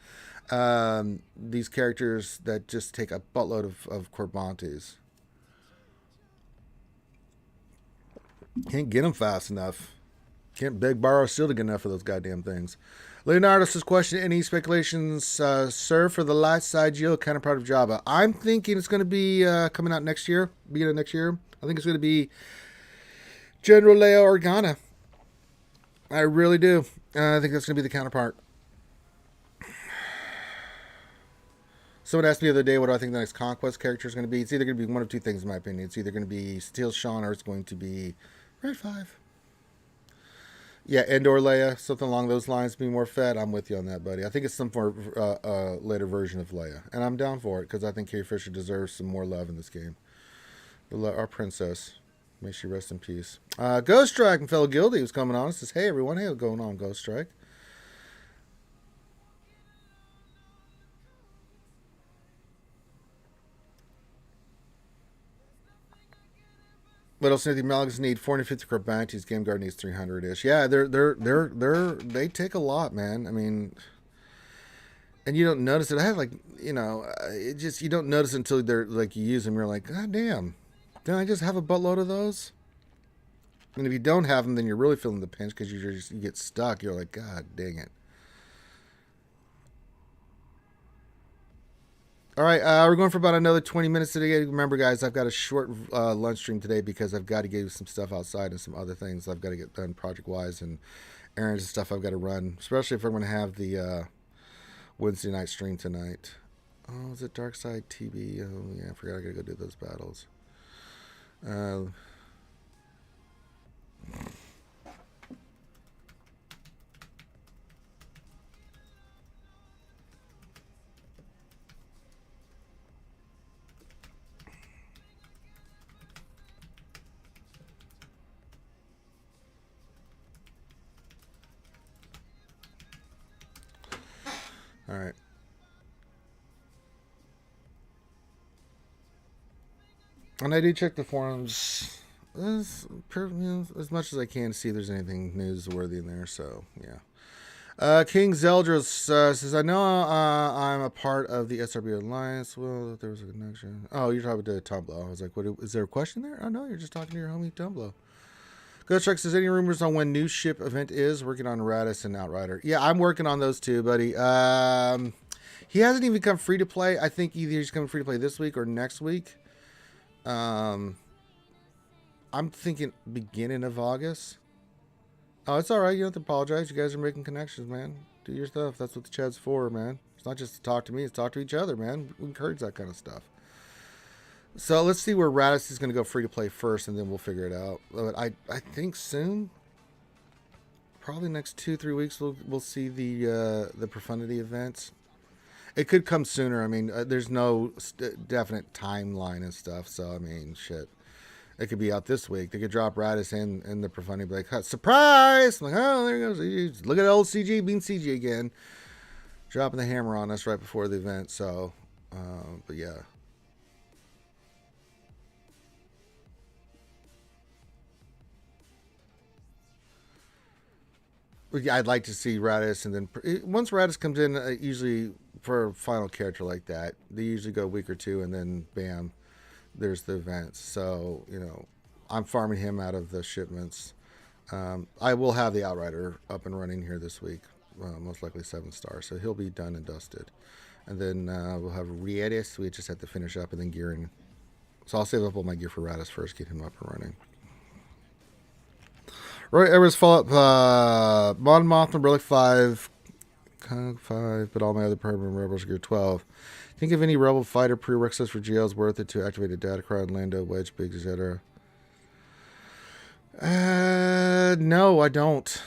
These characters that just take a buttload of core bounties. Can't get them fast enough. Can't beg, borrow, steal to get enough of those goddamn things. Leonardo says, question, any speculations, sir, for the light side Geo counterpart of Java? I'm thinking it's going to be coming out next year, beginning of next year. I think it's going to be General Leia Organa. I really do. I think that's going to be the counterpart. Someone asked me the other day what do I think the next Conquest character is going to be. It's either going to be one of two things, in my opinion. It's either going to be Steel Sean or it's going to be Red 5. Yeah, Endor Leia, something along those lines, be more fed. I'm with you on that, buddy. I think it's some more later version of Leia. And I'm down for it because I think Carrie Fisher deserves some more love in this game. Our princess. May she rest in peace. Ghost Strike and fellow guildie was coming on. Says, hey everyone, hey, what's going on, Ghost Strike? Little Smithy Malagas need 450 for bounties. Game Guard needs 300-ish. Yeah, they take a lot, man. I mean, and you don't notice it. I have it just, you don't notice until they're like, you use them. You're like, God damn, didn't I just have a buttload of those? And if you don't have them, then you're really feeling the pinch because you get stuck. You're like, God dang it. All right, we're going for about another 20 minutes today. Remember, guys, I've got a short lunch stream today because I've got to get some stuff outside and some other things I've got to get done project-wise and errands and stuff I've got to run, especially if I'm going to have the Wednesday night stream tonight. Oh, is it Dark Side TB? Oh, yeah, I forgot I got to go do those battles. All right. And I do check the forums as much as I can to see if there's anything newsworthy in there. So, yeah. King Zeldros says, I know I'm a part of the SRB Alliance. Well, there was a connection. Oh, you're talking to Tumblr. I was like, what? Is there a question there? Oh, no, you're just talking to your homie Tumblr. Ghost Truck says, any rumors on when new ship event is? Working on Radis and Outrider. Yeah, I'm working on those too, buddy. He hasn't even come free to play. I think either he's coming free to play this week or next week. I'm thinking beginning of August. Oh, it's all right. You don't have to apologize. You guys are making connections, man. Do your stuff. That's what the chat's for, man. It's not just to talk to me. It's to talk to each other, man. We encourage that kind of stuff. So let's see where Radis is going to go free to play first, and then we'll figure it out. But I think soon, probably next 2-3 weeks, we'll see the Profundity events. It could come sooner. I mean, there's no definite timeline and stuff. So I mean, shit, it could be out this week. They could drop Radis in the Profundity, be like, surprise! I'm like, oh, there goes. Look at old CG being CG again, dropping the hammer on us right before the event. So, but yeah. I'd like to see Radis, and then once Radis comes in, usually for a final character like that, they usually go a week or two, and then bam, there's the events. So, I'm farming him out of the shipments. I will have the Outrider up and running here this week, most likely 7-star, so he'll be done and dusted. And then we'll have Radis. We just have to finish up and then gearing. So I'll save up all my gear for Radis first, get him up and running. Roy Evers follow-up, Mon Mothma, Relic 5, Kong 5, but all my other permanent Rebels gear 12. Think of any Rebel fighter prerequisites for GLs worth it to activate a Datacron, Lando, Wedge, Biggs, etc. No, I don't.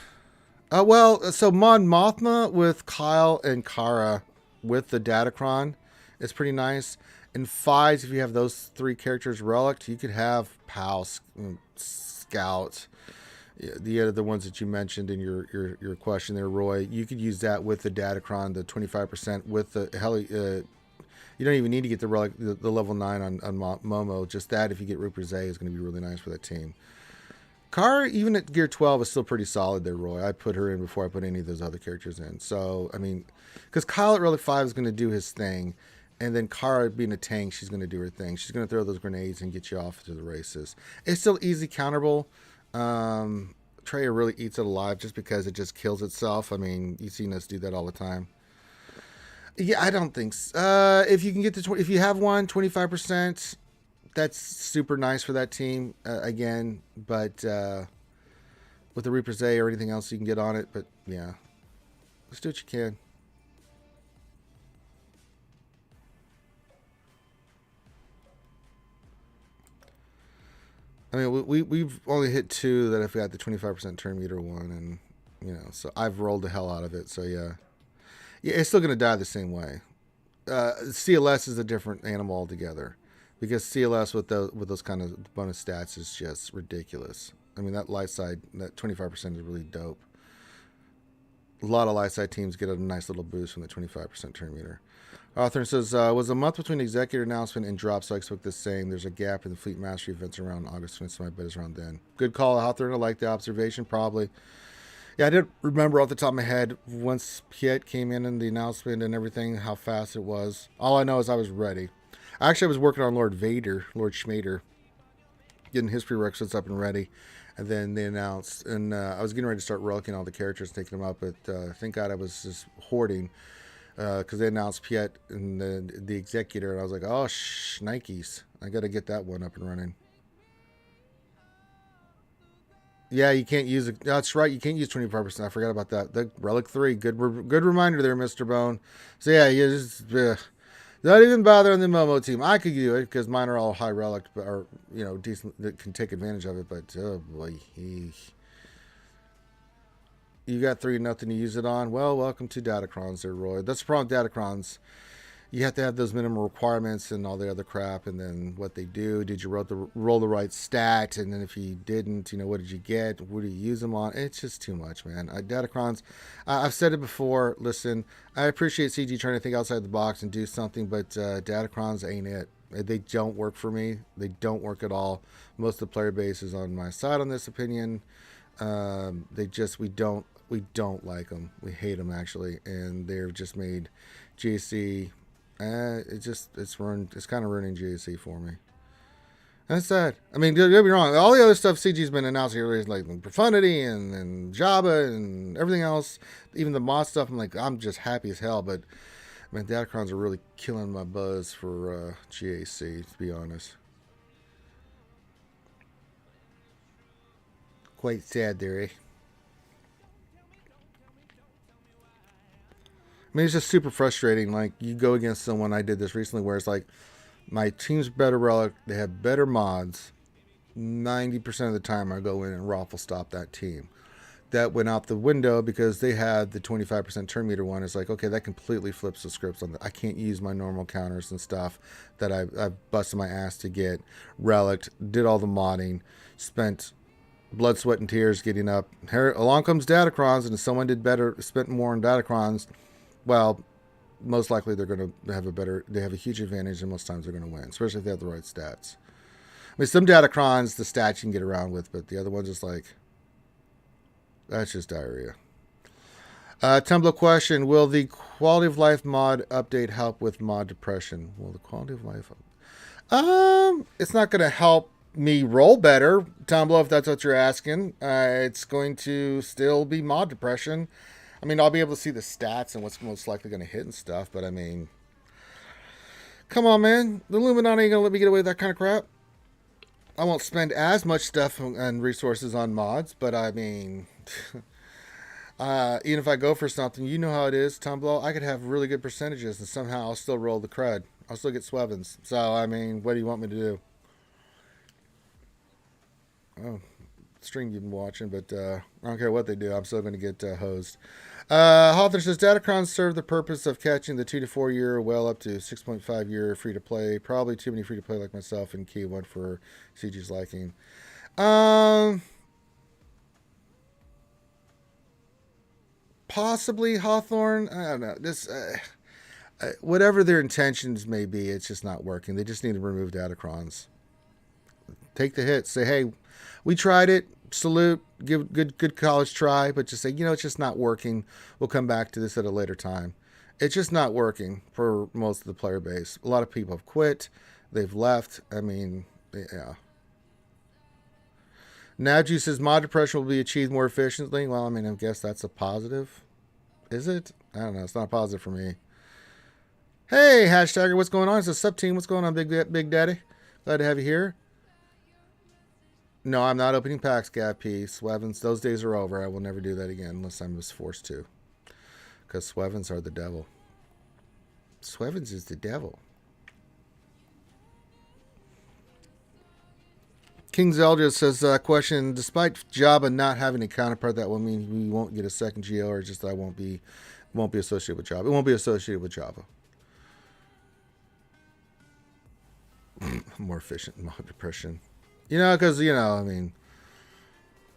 Well, so Mon Mothma with Kyle and Kara with the Datacron is pretty nice. And 5s, if you have those 3 characters relic, you could have POW, Scout. The ones that you mentioned in your question there, Roy, you could use that with the Datacron, the 25% with the heli. You don't even need to get the relic, the level 9 on Momo. Just that, if you get Rupert Zay, is going to be really nice for that team. Kara, even at gear 12, is still pretty solid there, Roy. I put her in before I put any of those other characters in. So, I mean, because Kyle at relic 5 is going to do his thing, and then Kara being a tank, she's going to do her thing. She's going to throw those grenades and get you off to the races. It's still easy counterable. Traya really eats it alive just because it just kills itself. I mean, you've seen us do that all the time. Yeah, I don't think so. If you can get to if you have 25%, that's super nice for that team again. But with the Reaper's A or anything else you can get on it, but yeah, let's do what you can. I mean, we've only hit 2 that have got the 25% turn meter one, and so I've rolled the hell out of it. So yeah, it's still gonna die the same way. CLS is a different animal altogether, because CLS with those kind of bonus stats is just ridiculous. I mean, that light side, that 25% is really dope. A lot of light side teams get a nice little boost from the 25% turn meter. Author says, was a month between executive announcement and drop, so I expect the same. There's a gap in the Fleet Mastery events around August 20th, so my bet is around then. Good call, Author. I like the observation, probably. Yeah, I didn't remember off the top of my head once Piet came in the announcement and everything, how fast it was. All I know is I was ready. Actually, I was working on Lord Schmader, getting his prerequisites up and ready. And then they announced, and I was getting ready to start relicking all the characters, taking them up, but thank God I was just hoarding. Because they announced Piet and the Executor, and I was like, oh, Nikes. I got to get that one up and running. Yeah, you can't use it. That's right, you can't use 25%. I forgot about that. The Relic 3, good reminder there, Mr. Bone. So yeah, you just not even bother on the Momo team. I could do it because mine are all high Relic, or decent that can take advantage of it. But oh boy, you got 3-0 to use it on. Well, welcome to Datacrons there, Roy. That's the problem with Datacrons. You have to have those minimum requirements and all the other crap, and then what they do. Did you roll the right stat? And then if you didn't, what did you get? What do you use them on? It's just too much, man. Datacrons, I've said it before. Listen, I appreciate CG trying to think outside the box and do something, but Datacrons ain't it. They don't work for me. They don't work at all. Most of the player base is on my side on this opinion. We don't like them. We hate them, actually, and they've just made GAC. It's ruined. It's kind of ruining GAC for me. That's sad. I mean, don't get me wrong. All the other stuff CG's been announcing here is like Profundity and Jabba and everything else. Even the mod stuff, I'm just happy as hell. But man, Datacrons are really killing my buzz for GAC, to be honest. Quite sad there, eh? I mean, it's just super frustrating. Like, you go against someone, I did this recently, where it's like, my team's better Relic, they have better mods. 90% of the time, I go in and raffle stop that team. That went out the window because they had the 25% turn meter one. It's like, okay, that completely flips the scripts on that. I can't use my normal counters and stuff that I've busted my ass to get. Relic, did all the modding, spent blood, sweat, and tears getting up. Here, along comes Datacrons, and if someone did better, spent more on Datacrons, well, most likely they're going to have they have a huge advantage, and most times they're going to win, especially if they have the right stats. I mean, some Datacrons, the stats you can get around with, but the other ones is like, that's just diarrhea. Tumblr question, will the quality of life mod update help with mod depression? Will the quality of life... it's not going to help me roll better, Tumblr, if that's what you're asking. It's going to still be mod depression. I mean, I'll be able to see the stats and what's most likely going to hit and stuff, but I mean, come on, man. The Illuminati ain't going to let me get away with that kind of crap. I won't spend as much stuff and resources on mods, but I mean, even if I go for something, you know how it is, Tumblr. I could have really good percentages and somehow I'll still roll the crud. I'll still get Swevens. So, I mean, what do you want me to do? Oh, stream you've been watching, but I don't care what they do. I'm still going to get hosed. Hawthorne says, Datacrons serve the purpose of catching the 2 to 4 year, well up to 6.5 year free-to-play. Probably too many free-to-play like myself and key one for CG's liking. Possibly Hawthorne. I don't know. This, whatever their intentions may be, it's just not working. They just need to remove Datacrons. Take the hit. Say, hey, we tried it. Salute. Give good college try. But just say, it's just not working. We'll come back to this at a later time. It's just not working for most of the player base. A lot of people have quit. They've left. I mean, yeah. Naju says mod depression will be achieved more efficiently. Well, I mean, I guess that's a positive. Is it? I don't know. It's not a positive for me. Hey, hashtagger, what's going on? It's a sub team. What's going on, Big Daddy? Glad to have you here. No, I'm not opening packs, Gap P. Swevens, those days are over. I will never do that again unless I'm just forced to. Because Swevens are the devil. Swevens is the devil. King Zelda says, question, despite Jabba not having a counterpart, that will mean we won't get a second GO, or just that I won't be associated with Jabba. It won't be associated with Jabba. More efficient mod depression. You know, because, you know, I mean,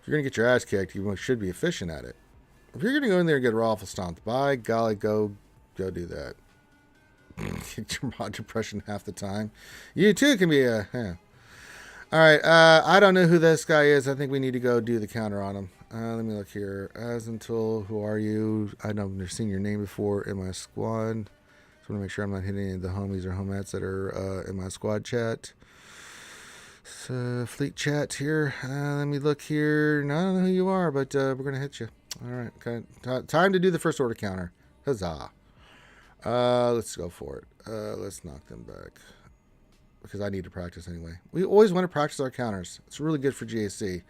if you're going to get your ass kicked, you should be efficient at it. If you're going to go in there and get raffle stomped, by golly, go do that. Get your mod depression half the time. You too can be a... Yeah. All right, I don't know who this guy is. I think we need to go do the counter on him. Let me look here. As until, who are you? I don't have seen your name before in my squad. Just want to make sure I'm not hitting any of the homies or homettes that are in my squad chat. So, fleet chat here. Let me look here. No, I don't know who you are, but we're going to hit you. All right, okay. Time to do the first order counter. Huzzah. Let's go for it. Let's knock them back. Because I need to practice anyway. We always want to practice our counters. It's really good for GAC.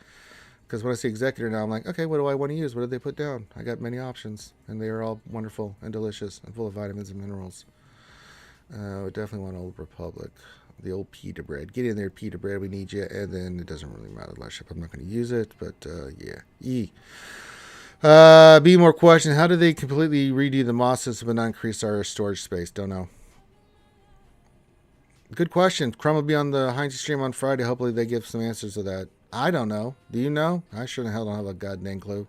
Because when I see Executor now, I'm like, okay, what do I want to use? What did they put down? I got many options. And they are all wonderful and delicious and full of vitamins and minerals. We definitely want Old Republic. The old pita bread. Get in there, pita bread. We need you. And then it doesn't really matter. Last ship, I'm not going to use it. But, yeah. Be more question. How do they completely redo the MOS system but not increase our storage space? Don't know. Good question. Crumb will be on the Heinz stream on Friday. Hopefully they give some answers to that. I don't know. Do you know? I sure the hell don't have a goddamn clue.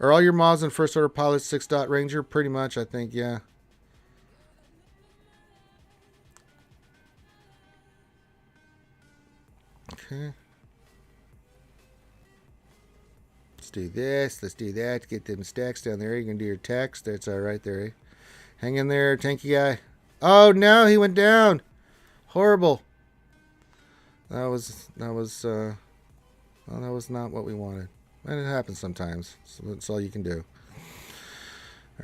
Are all your mods and first order pilots 6-dot Ranger? Pretty much, I think, yeah. Okay. Let's do this. Let's do that. Get them stacks down there. You can do your text. That's all right there. Hang in there, tanky guy. Oh, no, he went down. Horrible. That was well, that was not what we wanted. And it happens sometimes. So that's all you can do.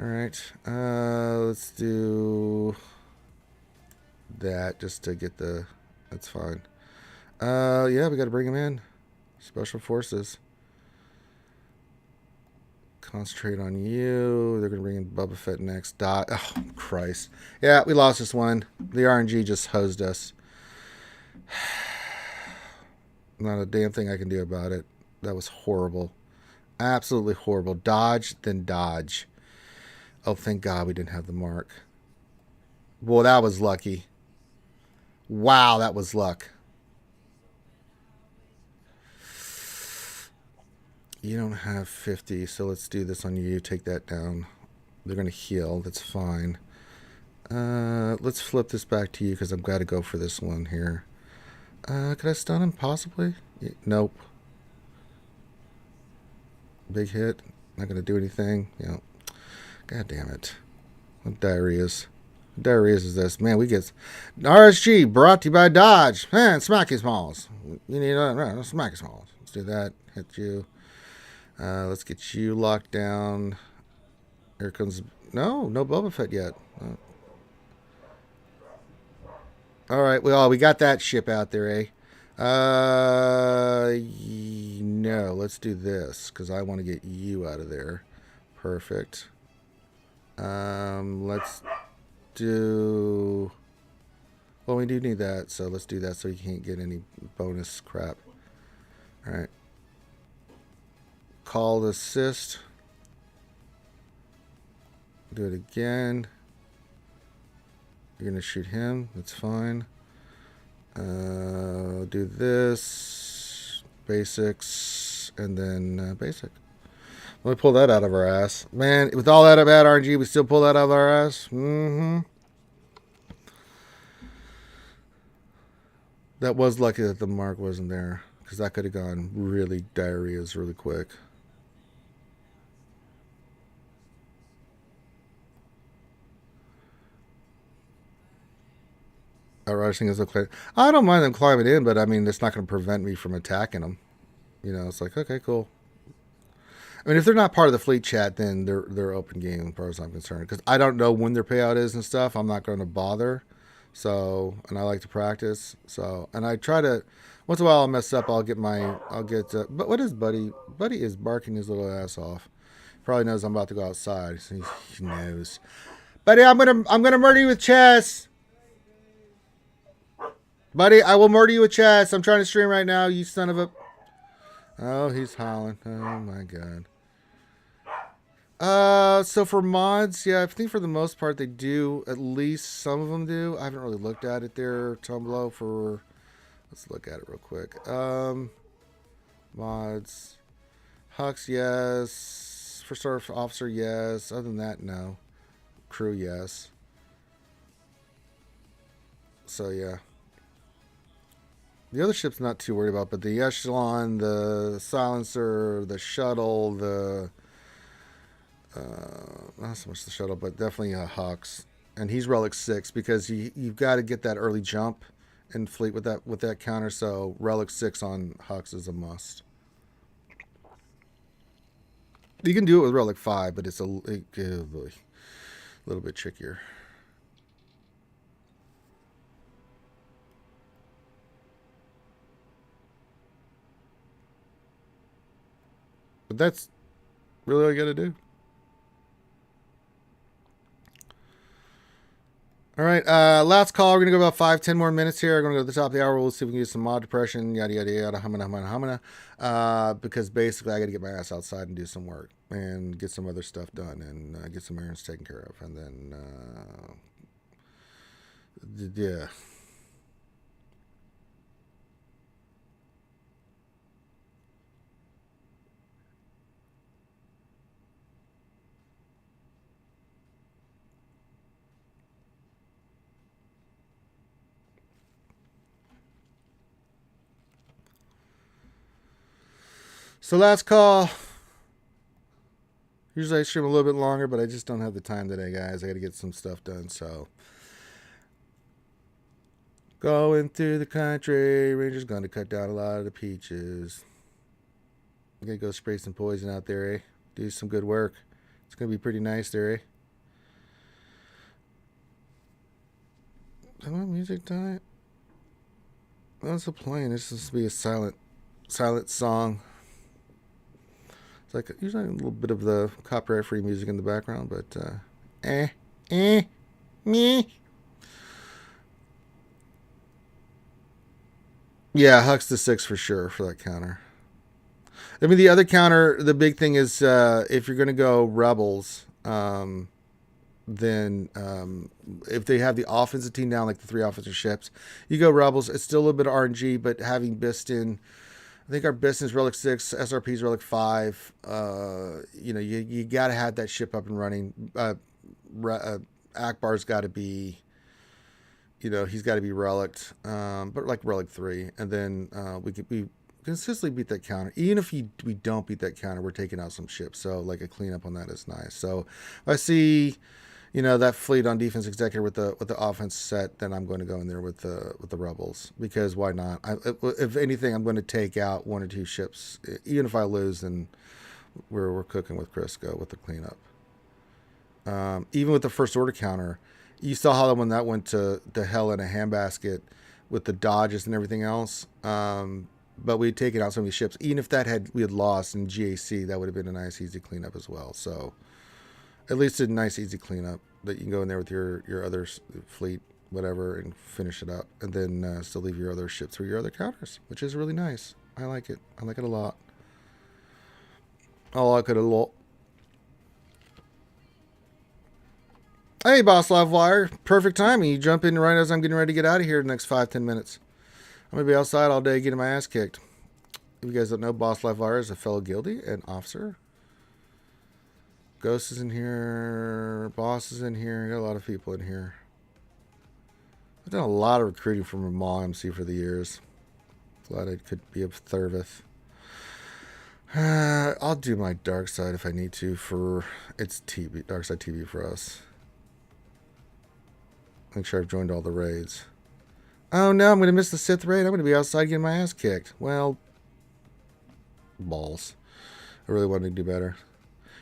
All right. Let's do that just to get the... That's fine. Yeah, we got to bring him in. Special Forces. Concentrate on you. They're going to bring in Boba Fett next. Oh, Christ. Yeah, we lost this one. The RNG just hosed us. Not a damn thing I can do about it. That was horrible. Absolutely horrible. Dodge, then dodge. Oh, thank God we didn't have the mark. Well, that was lucky. Wow, that was luck. You don't have 50, so let's do this on you. Take that down. They're going to heal. That's fine. Let's flip this back to you because I've got to go for this one here. Could I stun him possibly? Nope. Big hit. Not going to do anything. Yeah. God damn it. What diarrheas? What diarrheas is this? Man, we get... RSG brought to you by Dodge. Man, Smacky Smalls. You need Smacky Smalls. Let's do that. Hit you. Let's get you locked down. Here comes... No Boba Fett yet. Alright, we got that ship out there, eh? No, let's do this, because I want to get you out of there. Perfect. Let's do... Well, we do need that, so let's do that so you can't get any bonus crap. Alright. Call the assist. Do it again. You're going to shoot him. That's fine. Do this. Basics. And then basic. Let me pull that out of our ass. Man, with all that bad RNG, we still pull that out of our ass. That was lucky that the mark wasn't there. Because that could have gone really diarrheas really quick. I don't mind them climbing in, but I mean, it's not going to prevent me from attacking them. You know, it's like, okay, cool. I mean, if they're not part of the fleet chat, then they're open game as far as I'm concerned. Because I don't know when their payout is and stuff. I'm not going to bother. So, and I like to practice. So, and I try to, once in a while I'll mess up. But what is Buddy? Buddy is barking his little ass off. Probably knows I'm about to go outside. So he knows. Buddy, I'm gonna murder you with chess. Buddy, I will murder you with chess. I'm trying to stream right now, you son of a... Oh, he's howling. Oh, my God. So for mods, yeah, I think for the most part they do. At least some of them do. I haven't really looked at it there, Tumblr, for Let's look at it real quick. Mods. Hux, yes. First officer, yes. Other than that, no. Crew, yes. So, yeah. The other ship's not too worried about, but the Echelon, the Silencer, the Shuttle, the... not so much the Shuttle, but definitely Hux. And he's Relic 6 because you've got to get that early jump in fleet with that counter, so Relic 6 on Hux is a must. You can do it with Relic 5, but it's a little bit trickier. But that's really all you got to do. All right, last call. We're going to go about 5-10 more minutes here. We're going to go to the top of the hour. We'll see if we can get some mod depression, yada, yada, yada, humana. Because basically I got to get my ass outside and do some work and get some other stuff done and get some errands taken care of. And then, yeah. So last call. Usually I stream a little bit longer, but I just don't have the time today, guys. I got to get some stuff done, so. Going through the country. Ranger's going to cut down a lot of the peaches. I'm going to go spray some poison out there, eh? Do some good work. It's going to be pretty nice there, eh? Am I music die? That's a playing. This is supposed to be a silent song. It's like usually a little bit of the copyright-free music in the background, but me. Yeah, Hux to 6 for sure for that counter. I mean, the other counter, the big thing is if you're going to go Rebels, then if they have the offensive team down, like the 3 offensive ships, you go Rebels. It's still a little bit of RNG, but having Biston, I think our Biston's Relic 6, SRP's Relic 5, you got to have that ship up and running. Akbar's got to be, he's got to be Relict, but like Relic 3. And then we consistently beat that counter. Even if we don't beat that counter, we're taking out some ships. So like a cleanup on that is nice. So if I see, that fleet on defense executive with the offense set, then I'm going to go in there with the Rebels, because why not? If anything, I'm going to take out 1 or 2 ships. Even if I lose, then we're cooking with Crisco with the cleanup. Even with the first order counter, you saw how when that went to hell in a handbasket with the dodges and everything else. But we'd taken out some of these ships. Even if we had lost in GAC, that would have been a nice, easy cleanup as well. So at least a nice, easy cleanup that you can go in there with your other fleet, whatever, and finish it up. And then still leave your other ships for your other counters, which is really nice. I like it. I like it a lot. I like it a lot. Hey, Boss Live Wire. Perfect timing. You jump in right as I'm getting ready to get out of here in the next 5-10 minutes. I'm going to be outside all day getting my ass kicked. If you guys don't know, Boss Live Wire is a fellow guildie and officer. Ghost is in here. Boss is in here. Got a lot of people in here. I've done a lot of recruiting from Ramal MC for the years. Glad I could be of service. I'll do my dark side if I need to for it's TV, dark side TV for us. Make sure I've joined all the raids. Oh no, I'm going to miss the Sith raid. I'm going to be outside getting my ass kicked. Well, balls. I really wanted to do better.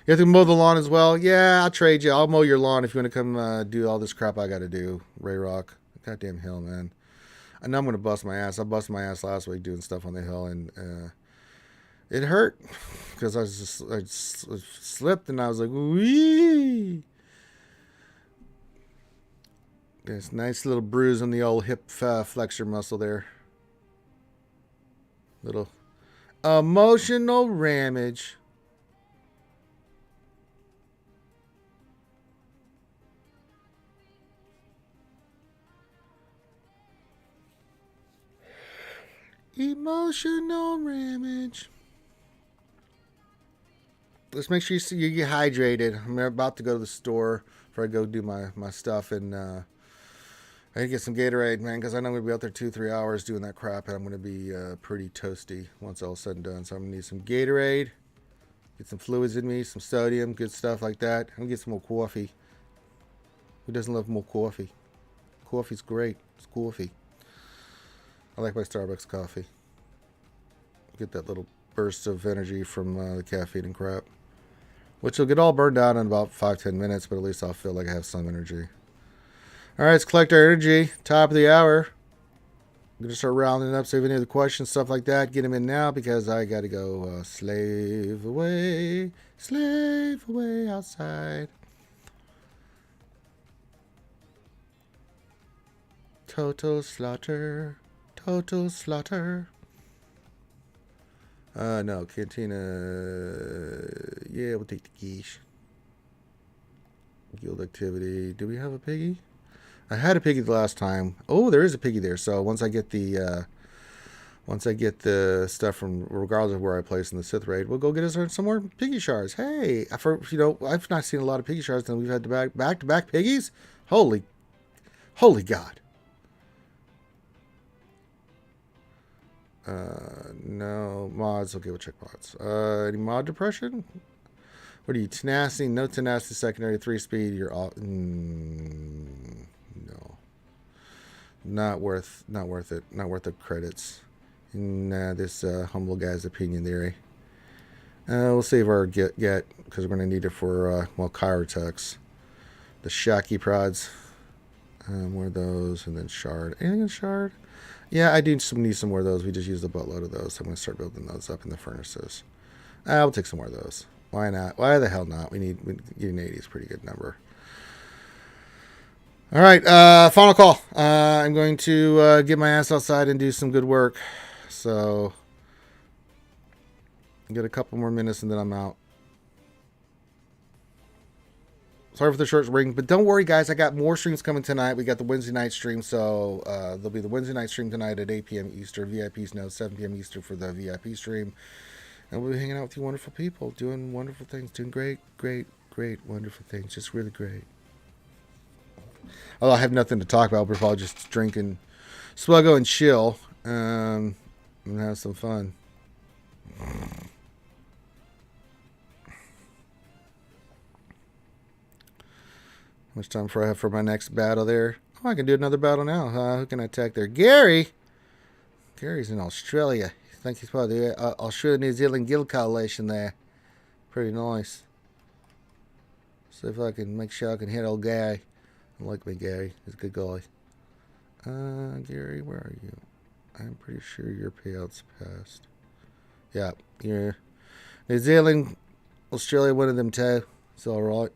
You have to mow the lawn as well? Yeah, I'll trade you. I'll mow your lawn if you want to come do all this crap I got to do. Ray Rock. Goddamn hill, man. I know I'm going to bust my ass. I busted my ass last week doing stuff on the hill, and it hurt because I slipped and I was like, wee. This nice little bruise on the old hip flexor muscle there. Little emotional ramage. Emotional damage. Let's make sure you get hydrated. I'm about to go to the store before I go do my stuff, and I need to get some Gatorade, man, because I know I'm going to be out there 2-3 hours doing that crap, and I'm going to be pretty toasty once all said and done. So I'm going to need some Gatorade, get some fluids in me, some sodium, good stuff like that. I'm going to get some more coffee. Who doesn't love more coffee? Coffee's great. It's coffee. I like my Starbucks coffee. Get that little burst of energy from the caffeine and crap. Which will get all burned down in about 5-10 minutes, but at least I'll feel like I have some energy. Alright, let's collect our energy. Top of the hour. I'm going to start rounding up, so if any other questions, stuff like that, get them in now because I got to go slave away outside. Total slaughter. Total slaughter. No, Cantina. Yeah, we'll take the quiche. Guild activity. Do we have a piggy? I had a piggy the last time. Oh, there is a piggy there. So once I get the stuff from, regardless of where I place in the Sith raid, we'll go get us some more piggy shards. Hey, I've not seen a lot of piggy shards, and we've had back-to-back piggies. Holy God. No mods. Okay, we'll check mods. Any mod depression? What are you, tenacity? No tenacity, secondary, 3-speed. You're all no, not worth it. Not worth the credits. Nah, this humble guy's opinion theory. We'll save our get because we're gonna need it for Chirotux. The Shaki prods. More of those, and then shard. Anything in shard? Yeah, I do need some more of those. We just used a buttload of those. So I'm going to start building those up in the furnaces. We'll take some more of those. Why not? Why the hell not? Getting 80 is a pretty good number. All right, final call. I'm going to get my ass outside and do some good work. So, get a couple more minutes and then I'm out. Sorry for the short ring, but don't worry, guys. I got more streams coming tonight. We got the Wednesday night stream, so there'll be the Wednesday night stream tonight at 8 p.m. Eastern. VIPs know 7 p.m. Eastern for the VIP stream. And we'll be hanging out with you wonderful people, doing wonderful things, doing great, wonderful things. Just really great. Although I have nothing to talk about, we're probably just drinking SWGOH and chill and have some fun. How much time for I have for my next battle there? Oh, I can do another battle now. Who can I attack there? Gary! Gary's in Australia. I think he's part of the Australia-New Zealand Guild Coalition there. Pretty nice. See if I can make sure I can hit old Gary. I like me, Gary. He's a good guy. Gary, where are you? I'm pretty sure your payout's passed. Yeah, you're New Zealand, Australia, one of them too. It's all right.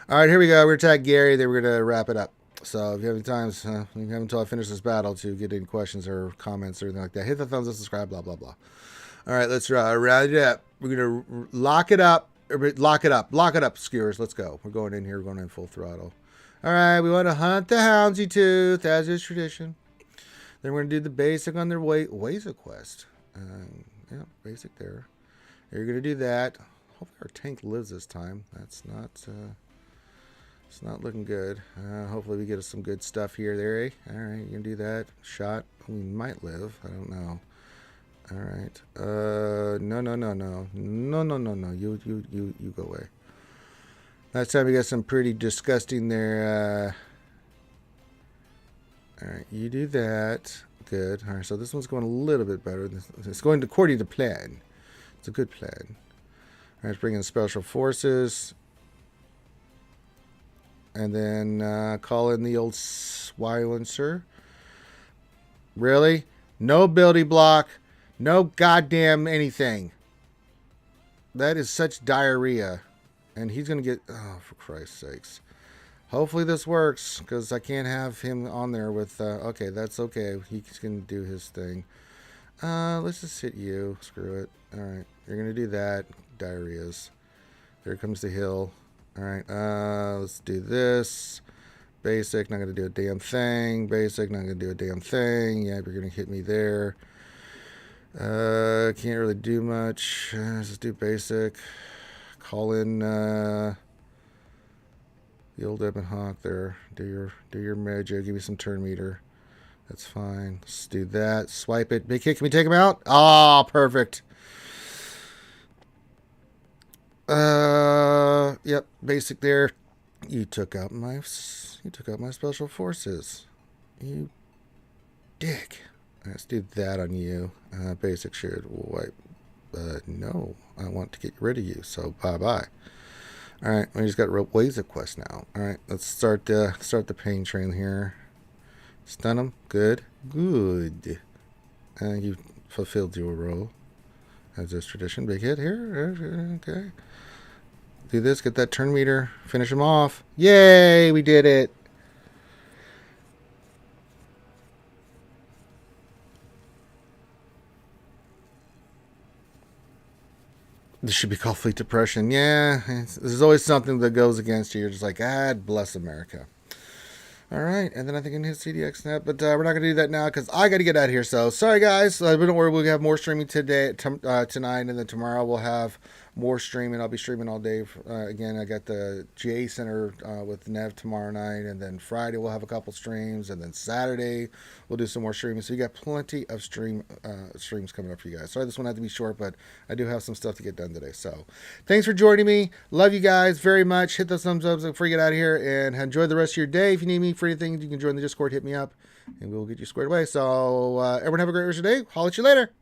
All right, here we go. We're going to attack Gary. Then we're going to wrap it up. So if you have any times, you have until I finish this battle to get any questions or comments or anything like that. Hit the thumbs up, subscribe, blah, blah, blah. All right, let's round it up. We're going to lock it up. Lock it up, skewers. Let's go. We're going in here. We're going in full throttle. All right, we want to hunt the Houndsy Tooth, as is tradition. Then we're going to do the basic on their ways of quest. Yeah, basic there. You're going to do that. Hopefully our tank lives this time. That's not... it's not looking good. Hopefully we get us some good stuff here, there, eh? All right, you can do that. Shot. We might live. I don't know. All right. No. You go away. Last time we got some pretty disgusting there. All right, you do that. Good. All right, so this one's going a little bit better. It's going according to plan. It's a good plan. All right, let's bring in special forces. And then call in the old silencer. Really? No ability block. No goddamn anything. That is such diarrhea. And he's going to get... Oh, for Christ's sakes. Hopefully this works. Because I can't have him on there with... okay, that's okay. He's going to do his thing. Let's just hit you. Screw it. Alright. You're going to do that. Diarrheas. There comes the hill. Alright, let's do this. Basic, not going to do a damn thing. Basic, not going to do a damn thing. Yeah, you're going to hit me there. Can't really do much. Let's just do basic. Call in the old Ebon Hawk there. Do your magic. Give me some turn meter. That's fine. Let's do that. Swipe it. Big hit. Can we take him out? Ah, perfect. Yep. Basic there. You took out my special forces. You dick. Let's do that on you. Basic should wipe. No, I want to get rid of you. So bye. All right, we just got ways of quest now. All right, let's start the pain train here. Stun him. Good. You fulfilled your role as is tradition. Big hit here. Okay. Do this. Get that turn meter. Finish him off. Yay! We did it. This should be called fleet depression. Yeah, there's always something that goes against you. You're just like, God bless America. All right, and then I think I can hit CDX net, but we're not going to do that now because I got to get out of here. So sorry, guys. Don't worry, we'll have more streaming today, tonight, and then tomorrow we'll have more streaming. I'll be streaming all day. Again, I got the GA Center with Nev tomorrow night, and then Friday we'll have a couple streams, and then Saturday we'll do some more streaming. So you got plenty of streams coming up for you guys. Sorry, this one had to be short, but I do have some stuff to get done today. So thanks for joining me. Love you guys very much. Hit those thumbs up before you get out of here, and enjoy the rest of your day. If you need me for anything, you can join the Discord. Hit me up, and we'll get you squared away. So everyone have a great rest of your day. Holler at you later. Peace.